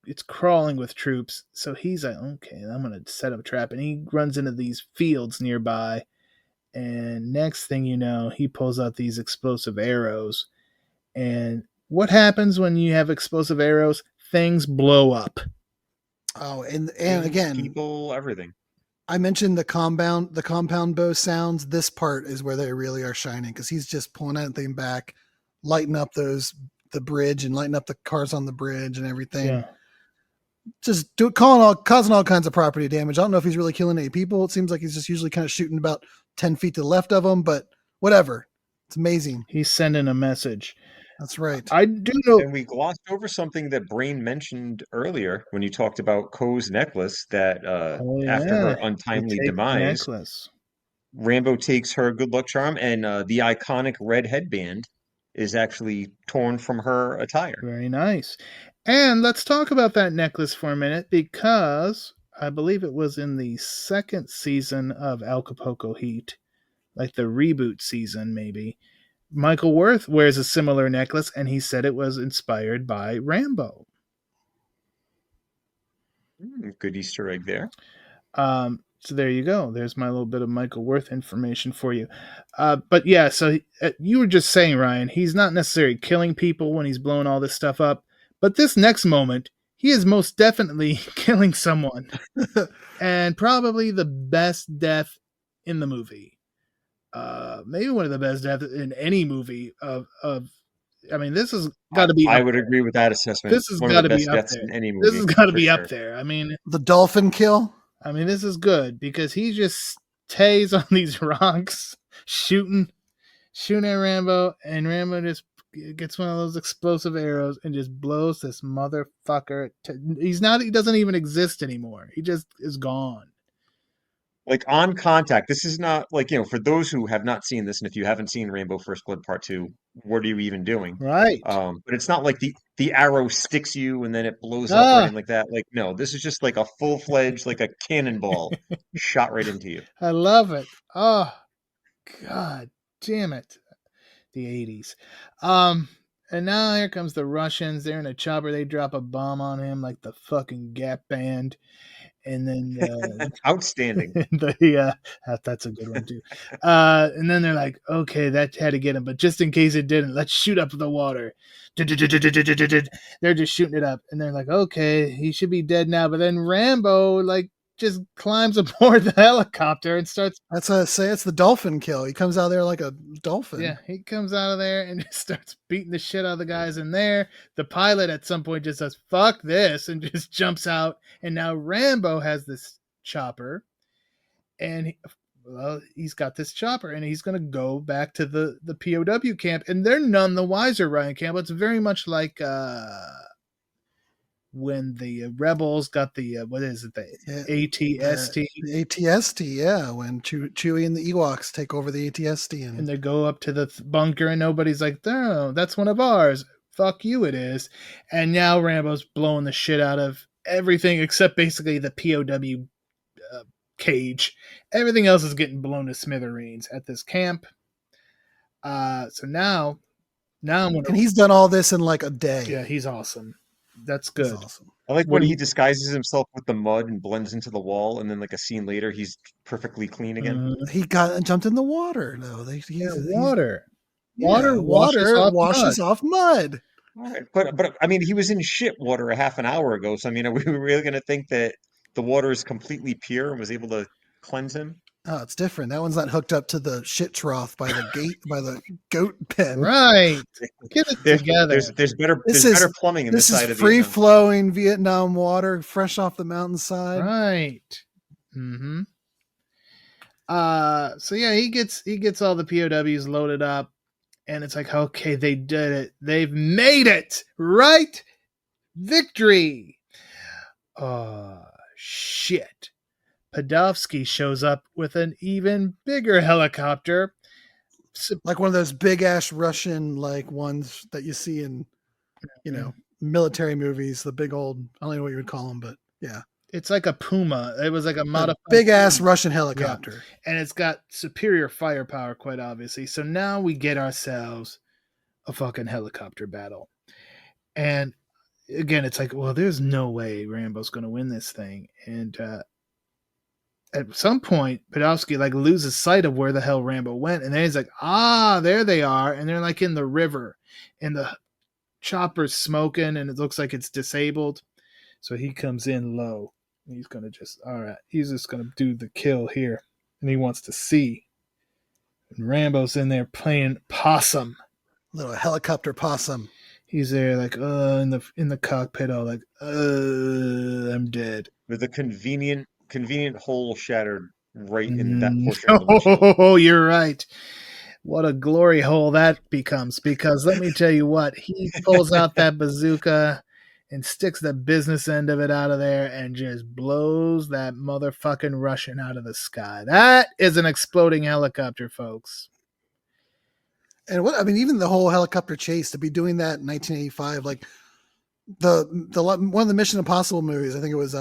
it's crawling with troops. So he's like, okay, I'm going to set up a trap. And he runs into these fields nearby. And next thing you know, he pulls out these explosive arrows. And what happens when you have explosive arrows? Things blow up. Oh, and again, people, everything. I mentioned the compound bow sounds. This part is where they really are shining because he's just pulling that thing back, lighting up the bridge and lighting up the cars on the bridge and everything. Yeah. Just causing all kinds of property damage. I don't know if he's really killing any people. It seems like he's just usually kind of shooting about 10 feet to the left of them, but whatever. It's amazing. He's sending a message. That's right. I do know. And we glossed over something that Brain mentioned earlier when you talked about Ko's necklace that after her untimely demise, Rambo takes her good luck charm, and the iconic red headband is actually torn from her attire. Very nice. And let's talk about that necklace for a minute, because I believe it was in the second season of Acapulco Heat, like the reboot season maybe. Michael Worth wears a similar necklace, and he said it was inspired by Rambo. Good Easter egg there. So there you go. There's my little bit of Michael Worth information for you. But yeah, so you were just saying, Ryan, he's not necessarily killing people when he's blowing all this stuff up. But this next moment, he is most definitely killing someone. And probably the best death in the movie. Maybe one of the best deaths in any movie I mean, this has got to be. I would agree with that assessment. This has got to be up there. In any movie, this has got to be up there. I mean, the dolphin kill. I mean, this is good because he just stays on these rocks, shooting at Rambo, and Rambo just gets one of those explosive arrows and just blows this motherfucker. He doesn't even exist anymore. He just is gone. Like on contact, this is not like, for those who have not seen this, and if you haven't seen Rambo First Blood Part 2, what are you even doing? Right. But it's not like the arrow sticks you and then it blows up or anything like that. Like, no, this is just like a full-fledged, like a cannonball shot right into you. I love it. Oh, God. damn it. The 80s. And now here comes the Russians. They're in a chopper. They drop a bomb on him like the fucking Gap Band. And then Outstanding. That's a good one too. And then they're like, okay, that had to get him, but just in case it didn't, let's shoot up the water. They're just shooting it up, and they're like, okay, he should be dead now. But then Rambo just climbs aboard the helicopter and starts. That's what I say. It's the dolphin kill. He comes out there like a dolphin. Yeah, he comes out of there and just starts beating the shit out of the guys in there. The pilot at some point just says, fuck this, and just jumps out. And now Rambo has this chopper, and he's got this chopper, and he's going to go back to the POW camp, and they're none the wiser, Ryan Campbell. It's very much like when the rebels got the what is it, the ATST? The ATST, yeah. When Chewie and the Ewoks take over the ATST, and they go up to the bunker, and nobody's like, "No, that's one of ours. Fuck you, it is." And now Rambo's blowing the shit out of everything except basically the POW cage. Everything else is getting blown to smithereens at this camp. So now and he's done all this in like a day. Yeah, he's awesome. That's good. That's awesome. I like when he disguises himself with the mud and blends into the wall, and then like a scene later, he's perfectly clean again. He jumped in the water though. Water washes off mud. All right. But I mean, he was in shit water a half an hour ago. So I mean, are we really going to think that the water is completely pure and was able to cleanse him? Oh, it's different. That one's not hooked up to the shit trough by the gate, by the goat pen. Right. Get it together. There's better plumbing in this side of This is free flowing Vietnam water, fresh off the mountainside. Right. Mm-hmm. So yeah, he gets all the POWs loaded up, and it's like, okay, they did it. They've made it. Right? Victory. Oh, shit. Podolsky shows up with an even bigger helicopter. Like one of those big ass Russian like ones that you see in, military movies, the big old, I don't know what you would call them, but yeah. It's like a Puma. It was like a modified big ass Russian helicopter. Yeah. And it's got superior firepower, quite obviously. So now we get ourselves a fucking helicopter battle. And again, it's like, well, there's no way Rambo's going to win this thing. And at some point, Podolsky loses sight of where the hell Rambo went, and then he's like, there they are, and they're in the river, and the chopper's smoking, and it looks like it's disabled. So he comes in low. He's gonna he's just gonna do the kill here, and he wants to see. And Rambo's in there playing possum, little helicopter possum. He's there in the cockpit, all I'm dead. With a convenient hole shattered right in that portion of the windshield. Oh, you're right. What a glory hole that becomes, because let me tell you what, he pulls out that bazooka and sticks the business end of it out of there and just blows that motherfucking Russian out of the sky. That is an exploding helicopter, folks. And even the whole helicopter chase, to be doing that in 1985, like the one of the Mission Impossible movies, I think it was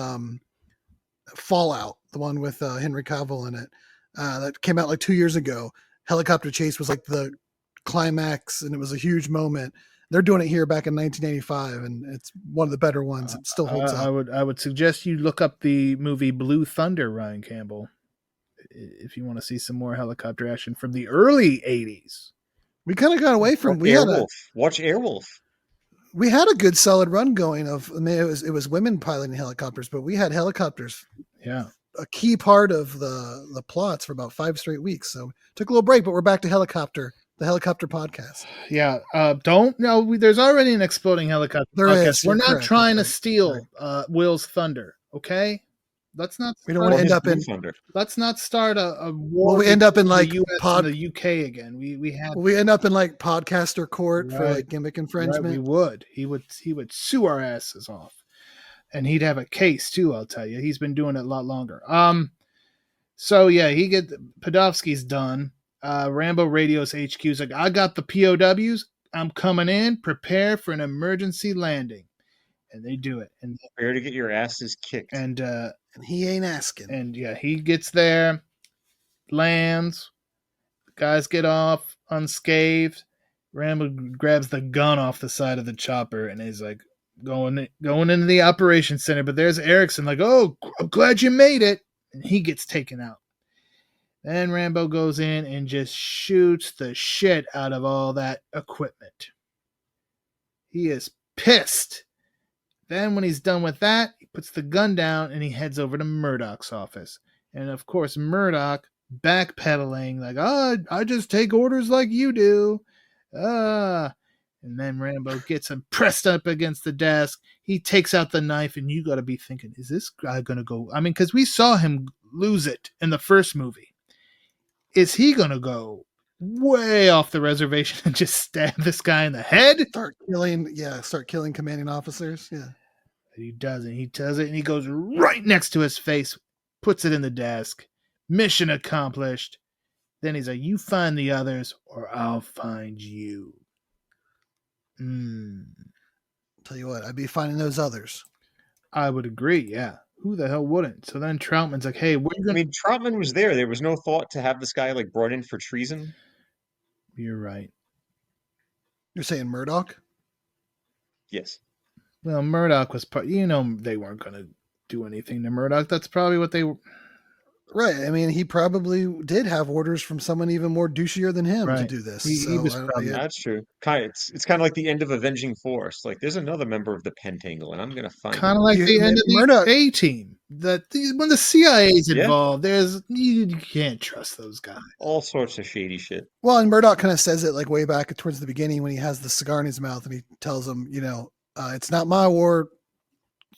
Fallout, the one with Henry Cavill in it, that came out 2 years ago. Helicopter chase was the climax, and it was a huge moment. They're doing it here back in 1985, and it's one of the better ones. It still holds up. I would suggest you look up the movie Blue Thunder, Ryan Campbell, if you want to see some more helicopter action from the early 80s. We kind of got away from Watch Airwolf. We had a good solid run going it was women piloting helicopters, but we had helicopters. Yeah. A key part of the plots for about 5 straight weeks. So took a little break, but we're back to the helicopter podcast. Yeah. There's already an exploding helicopter podcast. We're not trying to steal Will's thunder. Okay. Let's not. We don't want to end up in thunder. Let's not start a war. Well, we end up in the US and the UK again. We end up in podcaster court for gimmick infringement. Right, we would. He would sue our asses off, and he'd have a case too. I'll tell you, he's been doing it a lot longer. So yeah, Podolsky's done. Rambo radios HQ's like, I got the POWs. I'm coming in. Prepare for an emergency landing. And they do it. And prepare to get your asses kicked. And he ain't asking. And yeah, he gets there, lands, Guys get off unscathed. Rambo grabs the gun off the side of the chopper and he's like going into the operation center. But there's Erickson like, oh, I'm glad you made it. And he gets taken out. Then Rambo goes in and just shoots the shit out of all that equipment. He is pissed. Then when he's done with that, he puts the gun down and he heads over to Murdoch's office. And of course, Murdoch backpedaling like, oh, I just take orders like you do. And then Rambo gets him pressed up against the desk. He takes out the knife and you got to be thinking, is this guy going to go? I mean, because we saw him lose it in the first movie. Is he going to go way off the reservation and just stab this guy in the head? Start killing commanding officers. Yeah. But he doesn't. He does it and he goes right next to his face, puts it in the desk. Mission accomplished. Then he's like, you find the others or I'll find you. Tell you what, I'd be finding those others. I would agree, yeah. Who the hell wouldn't? So then Trautman's like, hey, we're gonna... I mean, Trautman was there. There was no thought to have this guy like brought in for treason. You're right. You're saying Murdoch? Yes. Well, Murdoch was part. They weren't going to do anything to Murdoch. That's probably what they were. Right. I mean, he probably did have orders from someone even more douchier than him to do this. He was probably... That's true. It's kind of like the end of Avenging Force. Like, there's another member of the Pentangle, and I'm going to find kind of like the end of the A-Team. When the CIA's involved, you can't trust those guys. All sorts of shady shit. Well, and Murdoch kind of says it like way back towards the beginning when he has the cigar in his mouth and he tells him, it's not my war.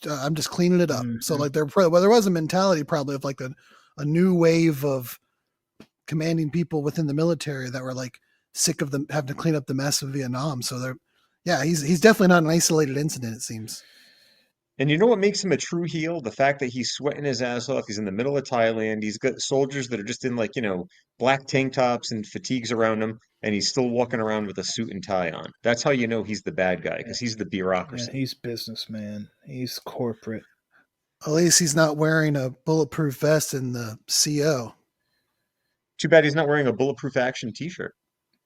I'm just cleaning it up. Mm-hmm. So like there was a mentality probably of like a new wave of commanding people within the military that were like sick of them having to clean up the mess of Vietnam. So he's definitely not an isolated incident, it seems. And you know what makes him a true heel? The fact that he's sweating his ass off. He's in the middle of Thailand. He's got soldiers that are just in like, black tank tops and fatigues around him. And he's still walking around with a suit and tie on. That's how you know he's the bad guy, because he's the bureaucracy. Yeah, he's businessman. He's corporate. At least he's not wearing a bulletproof vest in the CO. Too bad he's not wearing a bulletproof action t-shirt.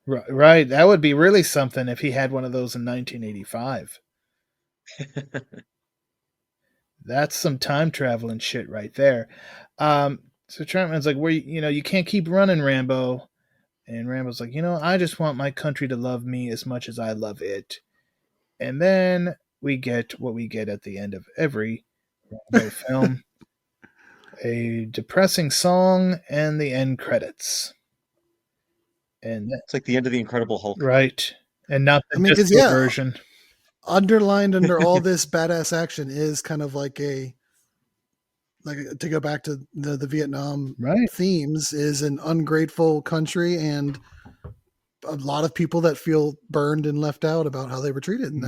Right. That would be really something if he had one of those in 1985. That's some time traveling shit right there. So Trautman's like, you can't keep running, Rambo. And Rambo's like, I just want my country to love me as much as I love it. And then we get what we get at the end of every Rambo film. A depressing song and the end credits. And it's like the end of the Incredible Hulk. Right. And not the disco version. Underlined under all this badass action is kind of like to go back to the Vietnam themes, is an ungrateful country and a lot of people that feel burned and left out about how they were treated. And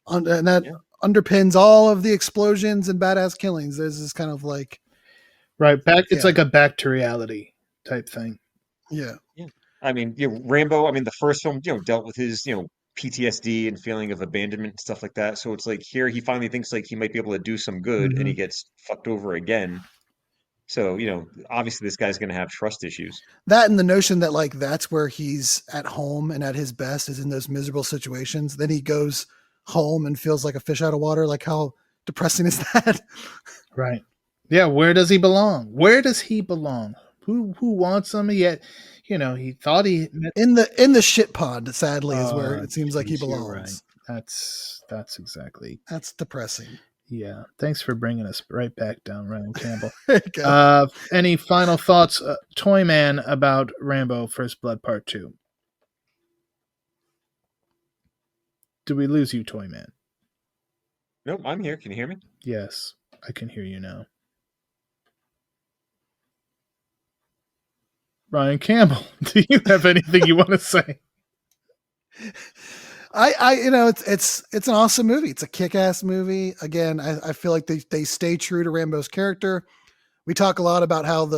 that underpins all of the explosions and badass killings. There's this kind of like... Right. It's like a back to reality type thing. Yeah. I mean, Rambo, the first film, dealt with his, PTSD and feeling of abandonment and stuff like that. So it's like here he finally thinks like he might be able to do some good, and he gets fucked over again. So, obviously this guy's going to have trust issues. That and the notion that like that's where he's at home and at his best is in those miserable situations. Then he goes home and feels like a fish out of water. Like how depressing is that? Right. Yeah. Where does he belong? Who wants him yet? He thought he in the shit pod, sadly, is where it seems like he belongs. Right. That's exactly. That's depressing. Yeah. Thanks for bringing us right back down, Ryan Campbell. Any final thoughts, Toyman, about Rambo First Blood Part 2? Did we lose you, Toyman? Nope, I'm here. Can you hear me? Yes, I can hear you now. Ryan Campbell, do you have anything you want to say? It's an awesome movie. It's a kick-ass movie. Again, I feel like they stay true to Rambo's character. We talk a lot about how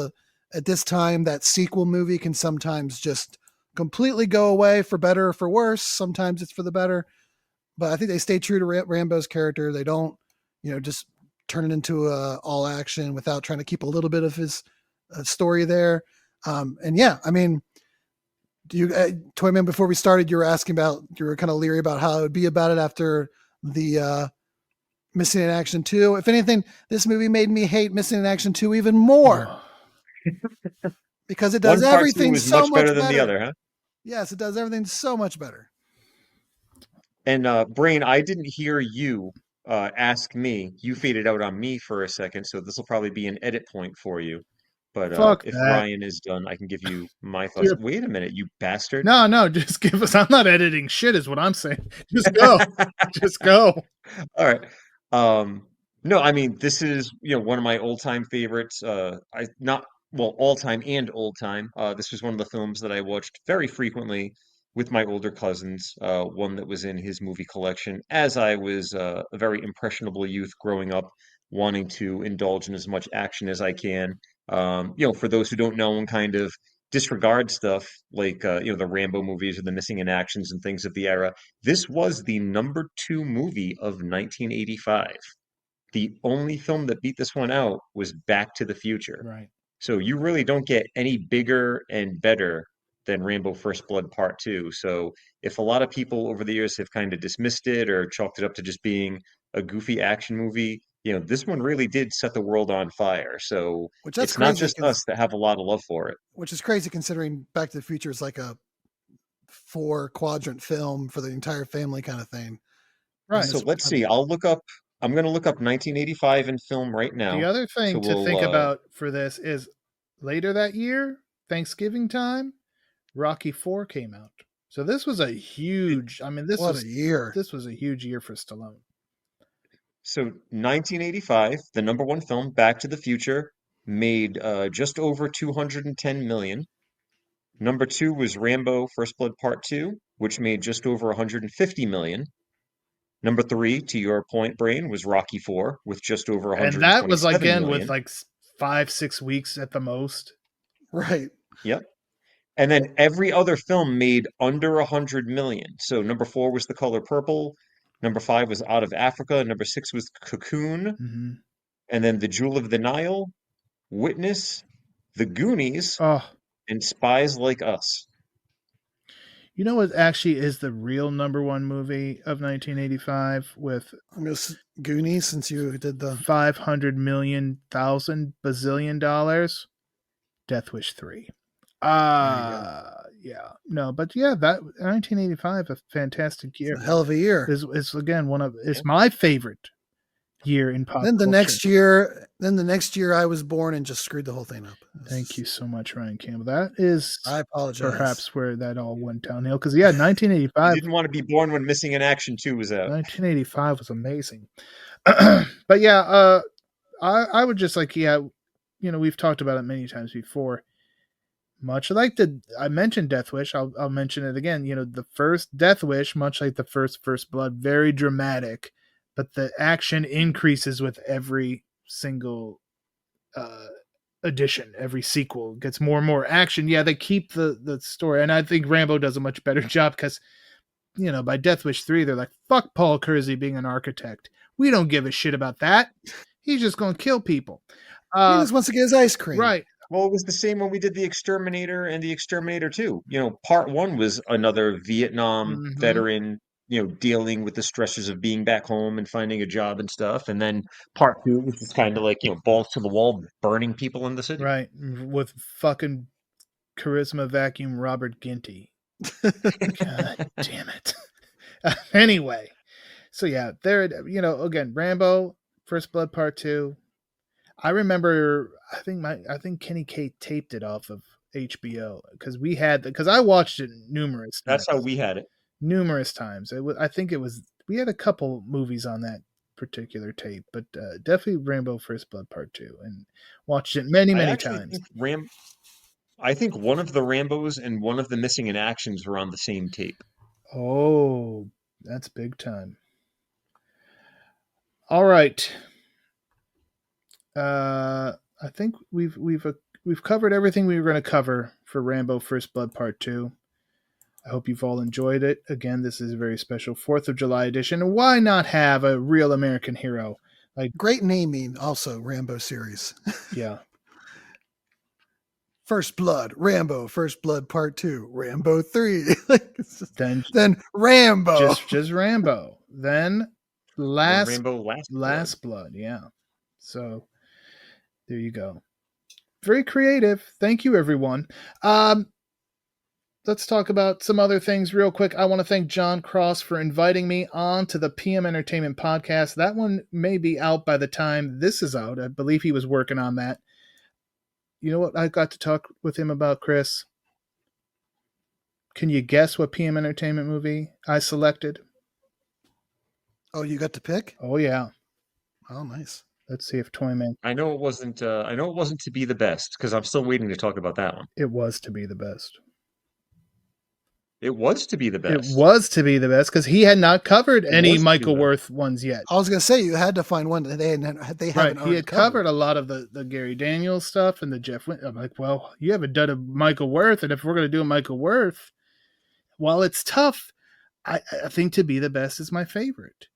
at this time that sequel movie can sometimes just completely go away for better or for worse. Sometimes it's for the better, but I think they stay true to Rambo's character. They don't, just turn it into all action without trying to keep a little bit of his story there. Do you, Toyman? Before we started, you were kind of leery about how it would be about it after the Missing in Action 2. If anything, this movie made me hate Missing in Action 2 even more because it does everything so much better than the other, huh? Yes, it does everything so much better. And Brain, I didn't hear you ask me. You faded out on me for a second, so this will probably be an edit point for you. But if Ryan is done, I can give you my thoughts. Wait a minute, you bastard. No, just give us. I'm not editing shit is what I'm saying. Just go. Just go. All right. No, I mean, this is, one of my all-time favorites. All-time and old-time. This was one of the films that I watched very frequently with my older cousins, one that was in his movie collection as I was a very impressionable youth growing up, wanting to indulge in as much action as I can. For those who don't know and kind of disregard stuff like the Rambo movies or the Missing in Actions and things of the era, this was the number 2 movie of 1985. The only film that beat this one out was Back to the Future. Right. So you really don't get any bigger and better than Rambo First Blood Part 2. So if a lot of people over the years have kind of dismissed it or chalked it up to just being a goofy action movie, this one really did set the world on fire. So it's not just us that have a lot of love for it. Which is crazy considering Back to the Future is like a 4-quadrant film for the entire family kind of thing. Right. So let's see. I'm going to look up 1985 in film right now. The other thing to think about for this is later that year, Thanksgiving time, Rocky IV came out. So this was a huge, this was a huge year for Stallone. So 1985, the number 1 film, Back to the Future, made just over 210 million. Number 2 was Rambo First Blood Part 2, which made just over 150 million. Number 3, to your point, Brain, was Rocky IV with just over 127 million. And that was again with like 5-6 weeks at the most. Right. Yep. And then every other film made under 100 million. So number 4 was The Color Purple. Number 5 was Out of Africa. Number 6 was Cocoon. Mm-hmm. And then The Jewel of the Nile, Witness, The Goonies, and Spies Like Us. You know what actually is the real number 1 movie of 1985 with Goonies, since you did the $500 million bazillion dollars? Death Wish 3. Yeah. No, but yeah, that 1985, a fantastic year. It's a hell of a year. Is again it's my favorite year in pop culture. Then the next year I was born and just screwed the whole thing up. Thank you so much, Ryan Campbell. That is, I apologize, perhaps where that all went downhill. Because 1985. You didn't want to be born when Missing in Action 2 was out. 1985 was amazing. But yeah, I would just we've talked about it many times before. Much like I mentioned Death Wish, I'll mention it again. The first Death Wish, much like the First Blood, very dramatic, but the action increases with every single edition. Every sequel gets more and more action. Yeah, they keep the story, and I think Rambo does a much better job because, by Death Wish 3, they're like, fuck Paul Kersey being an architect. We don't give a shit about that. He's just going to kill people. He just wants to get his ice cream. Right. Well, it was the same when we did The Exterminator and The Exterminator 2. Part 1 was another Vietnam veteran, dealing with the stresses of being back home and finding a job and stuff. And then Part 2 was just kind of like, balls to the wall, burning people in the city. Right. With fucking charisma vacuum Robert Ginty. God damn it. Anyway. So yeah, there, again, Rambo, First Blood Part 2. I remember, I think Kenny K taped it off of HBO because I watched it numerous times. That's how we had it. Numerous times. We had a couple movies on that particular tape, but definitely Rambo First Blood Part 2, and watched it many times. I think one of the Rambos and one of the Missing in Actions were on the same tape. Oh, that's big time. All right. I think we've covered everything we were going to cover for Rambo First Blood Part 2. I hope you've all enjoyed it. Again, this is a very special 4th of July edition. Why not have a real American hero? Great naming also, Rambo series. Yeah. First Blood, Rambo, First Blood Part 2, Rambo 3. Then Rambo. Just Rambo. Then Rambo Last Blood. Yeah. So there you go. Very creative. Thank you, everyone. Let's talk about some other things real quick. I want to thank John Cross for inviting me on to the PM Entertainment podcast. That one may be out by the time this is out. I believe he was working on that. You know what I got to talk with him about, Chris? Can you guess what PM Entertainment movie I selected? Oh, you got to pick? Oh, yeah. Oh, nice. Let's see if Toyman. I know it wasn't To Be the Best, because I'm still waiting to talk about that one. It was To Be the Best. It was To Be the Best. It was To Be the Best because he had not covered any Michael Worth ones yet. I was going to say you had to find one that they haven't. Right. He had covered a lot of the Gary Daniels stuff and the Jeff. I'm like, well, you haven't done a Michael Worth, and if we're going to do a Michael Worth, while it's tough, I think To Be the Best is my favorite.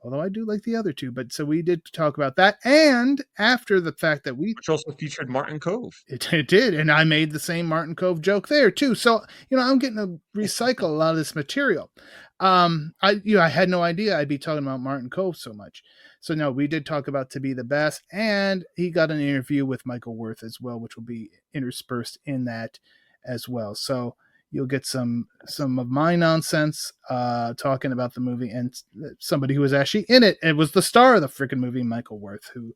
Although I do like the other two, but so we did talk about that. And after the fact that which also featured Martin Kove. It did. And I made the same Martin Kove joke there too. So, I'm getting to recycle a lot of this material. I had no idea I'd be talking about Martin Kove so much. So no, we did talk about To Be the Best, and he got an interview with Michael Worth as well, which will be interspersed in that as well. So you'll get some of my nonsense talking about the movie, and somebody who was actually in it. It was the star of the freaking movie, Michael Worth, who,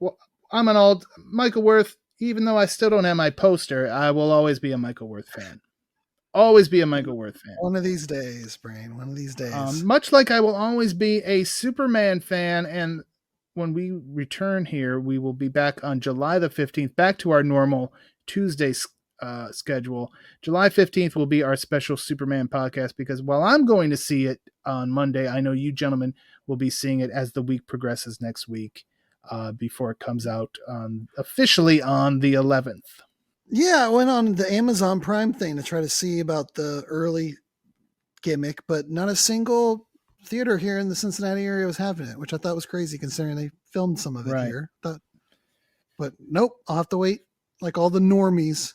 well, I'm an old Michael Worth. Even though I still don't have my poster, I will always be a Michael Worth fan. Always be a Michael Worth fan. One of these days, Brain. One of these days. Much like I will always be a Superman fan, and when we return here, we will be back on July the 15th, back to our normal Tuesday schedule. July 15th will be our special Superman podcast, because while I'm going to see it on Monday, I know you gentlemen will be seeing it as the week progresses next week, before it comes out officially on the 11th. Yeah, I went on the Amazon Prime thing to try to see about the early gimmick, but not a single theater here in the Cincinnati area was having it, which I thought was crazy considering they filmed some of it here. But nope, I'll have to wait like all the normies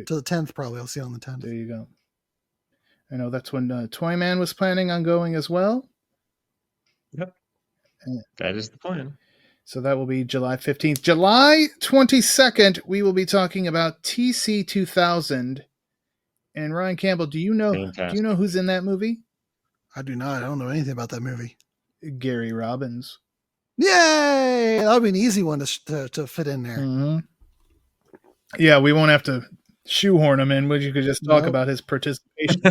to the 10th, probably. I'll see it on the 10th. There you go. I know that's when Toyman was planning on going as well. Yep. That is the plan. So that will be July 15th. July 22nd, we will be talking about TC 2000. And Ryan Campbell, do you know who's in that movie? I do not. I don't know anything about that movie. Gary Robbins. Yay! That would be an easy one to fit in there. Mm-hmm. Yeah, we won't have to shoehorn him in, but you could just talk about his participation.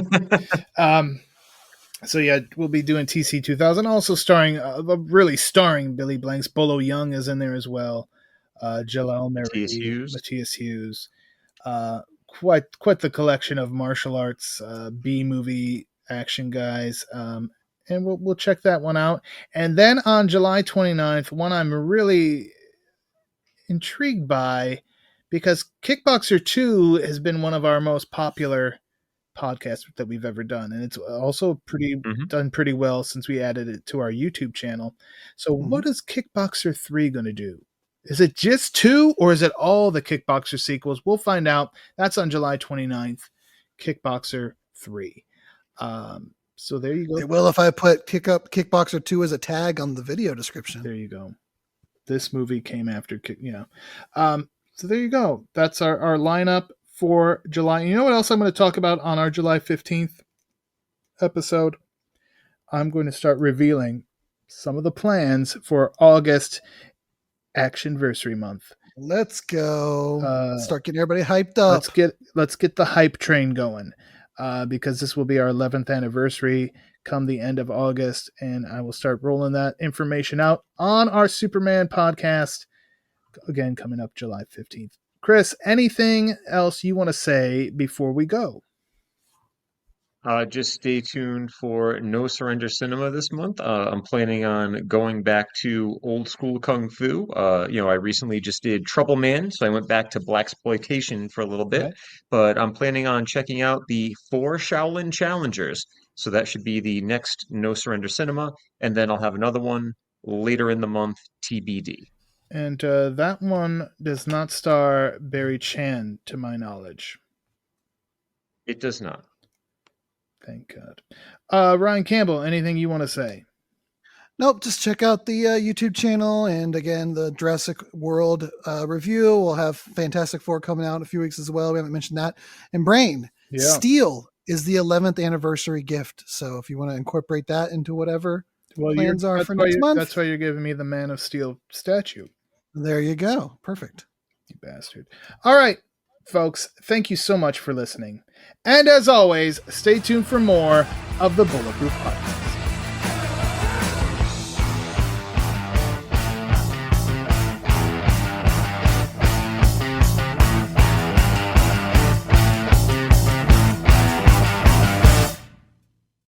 So yeah, we'll be doing TC 2000, also starring Billy Blanks. Bolo Young is in there as well. Jalal Mary, Matthias Hughes. Quite the collection of martial arts B-movie action guys. And we'll check that one out. And then on July 29th, one I'm really intrigued by, because Kickboxer 2 has been one of our most popular podcasts that we've ever done, and it's also done pretty well since we added it to our YouTube channel. So what is Kickboxer 3 going to do? Is it just 2, or is it all the Kickboxer sequels? We'll find out. That's on July 29th, Kickboxer 3. So there you go. It will if I put Kickboxer 2 as a tag on the video description. There you go. This movie came after so there you go. That's our lineup for July. You know what else I'm going to talk about on our July 15th episode? I'm going to start revealing some of the plans for August Actionversary month. Let's go. Start getting everybody hyped up. Let's get the hype train going, because this will be our 11th anniversary come the end of August, and I will start rolling that information out on our Superman podcast, again, coming up July 15th. Chris, anything else you want to say before we go? Just stay tuned for No Surrender Cinema this month. I'm planning on going back to old school kung fu. I recently just did Trouble Man, so I went back to blaxploitation for a little bit. Right. But I'm planning on checking out the 4 Shaolin Challengers. So that should be the next No Surrender Cinema, and then I'll have another one later in the month, TBD. And that one does not star Barry Chan, to my knowledge. It does not. Thank God. Ryan Campbell, anything you want to say? Nope, just check out the YouTube channel. And again, the Jurassic World review. We'll have Fantastic Four coming out in a few weeks as well. We haven't mentioned that. And Brain, Steel is the 11th anniversary gift. So if you want to incorporate that into whatever plans are for next month. That's why you're giving me the Man of Steel statue. There you go. Perfect. You bastard. All right, folks, thank you so much for listening. And as always, stay tuned for more of the Bulletproof Podcast.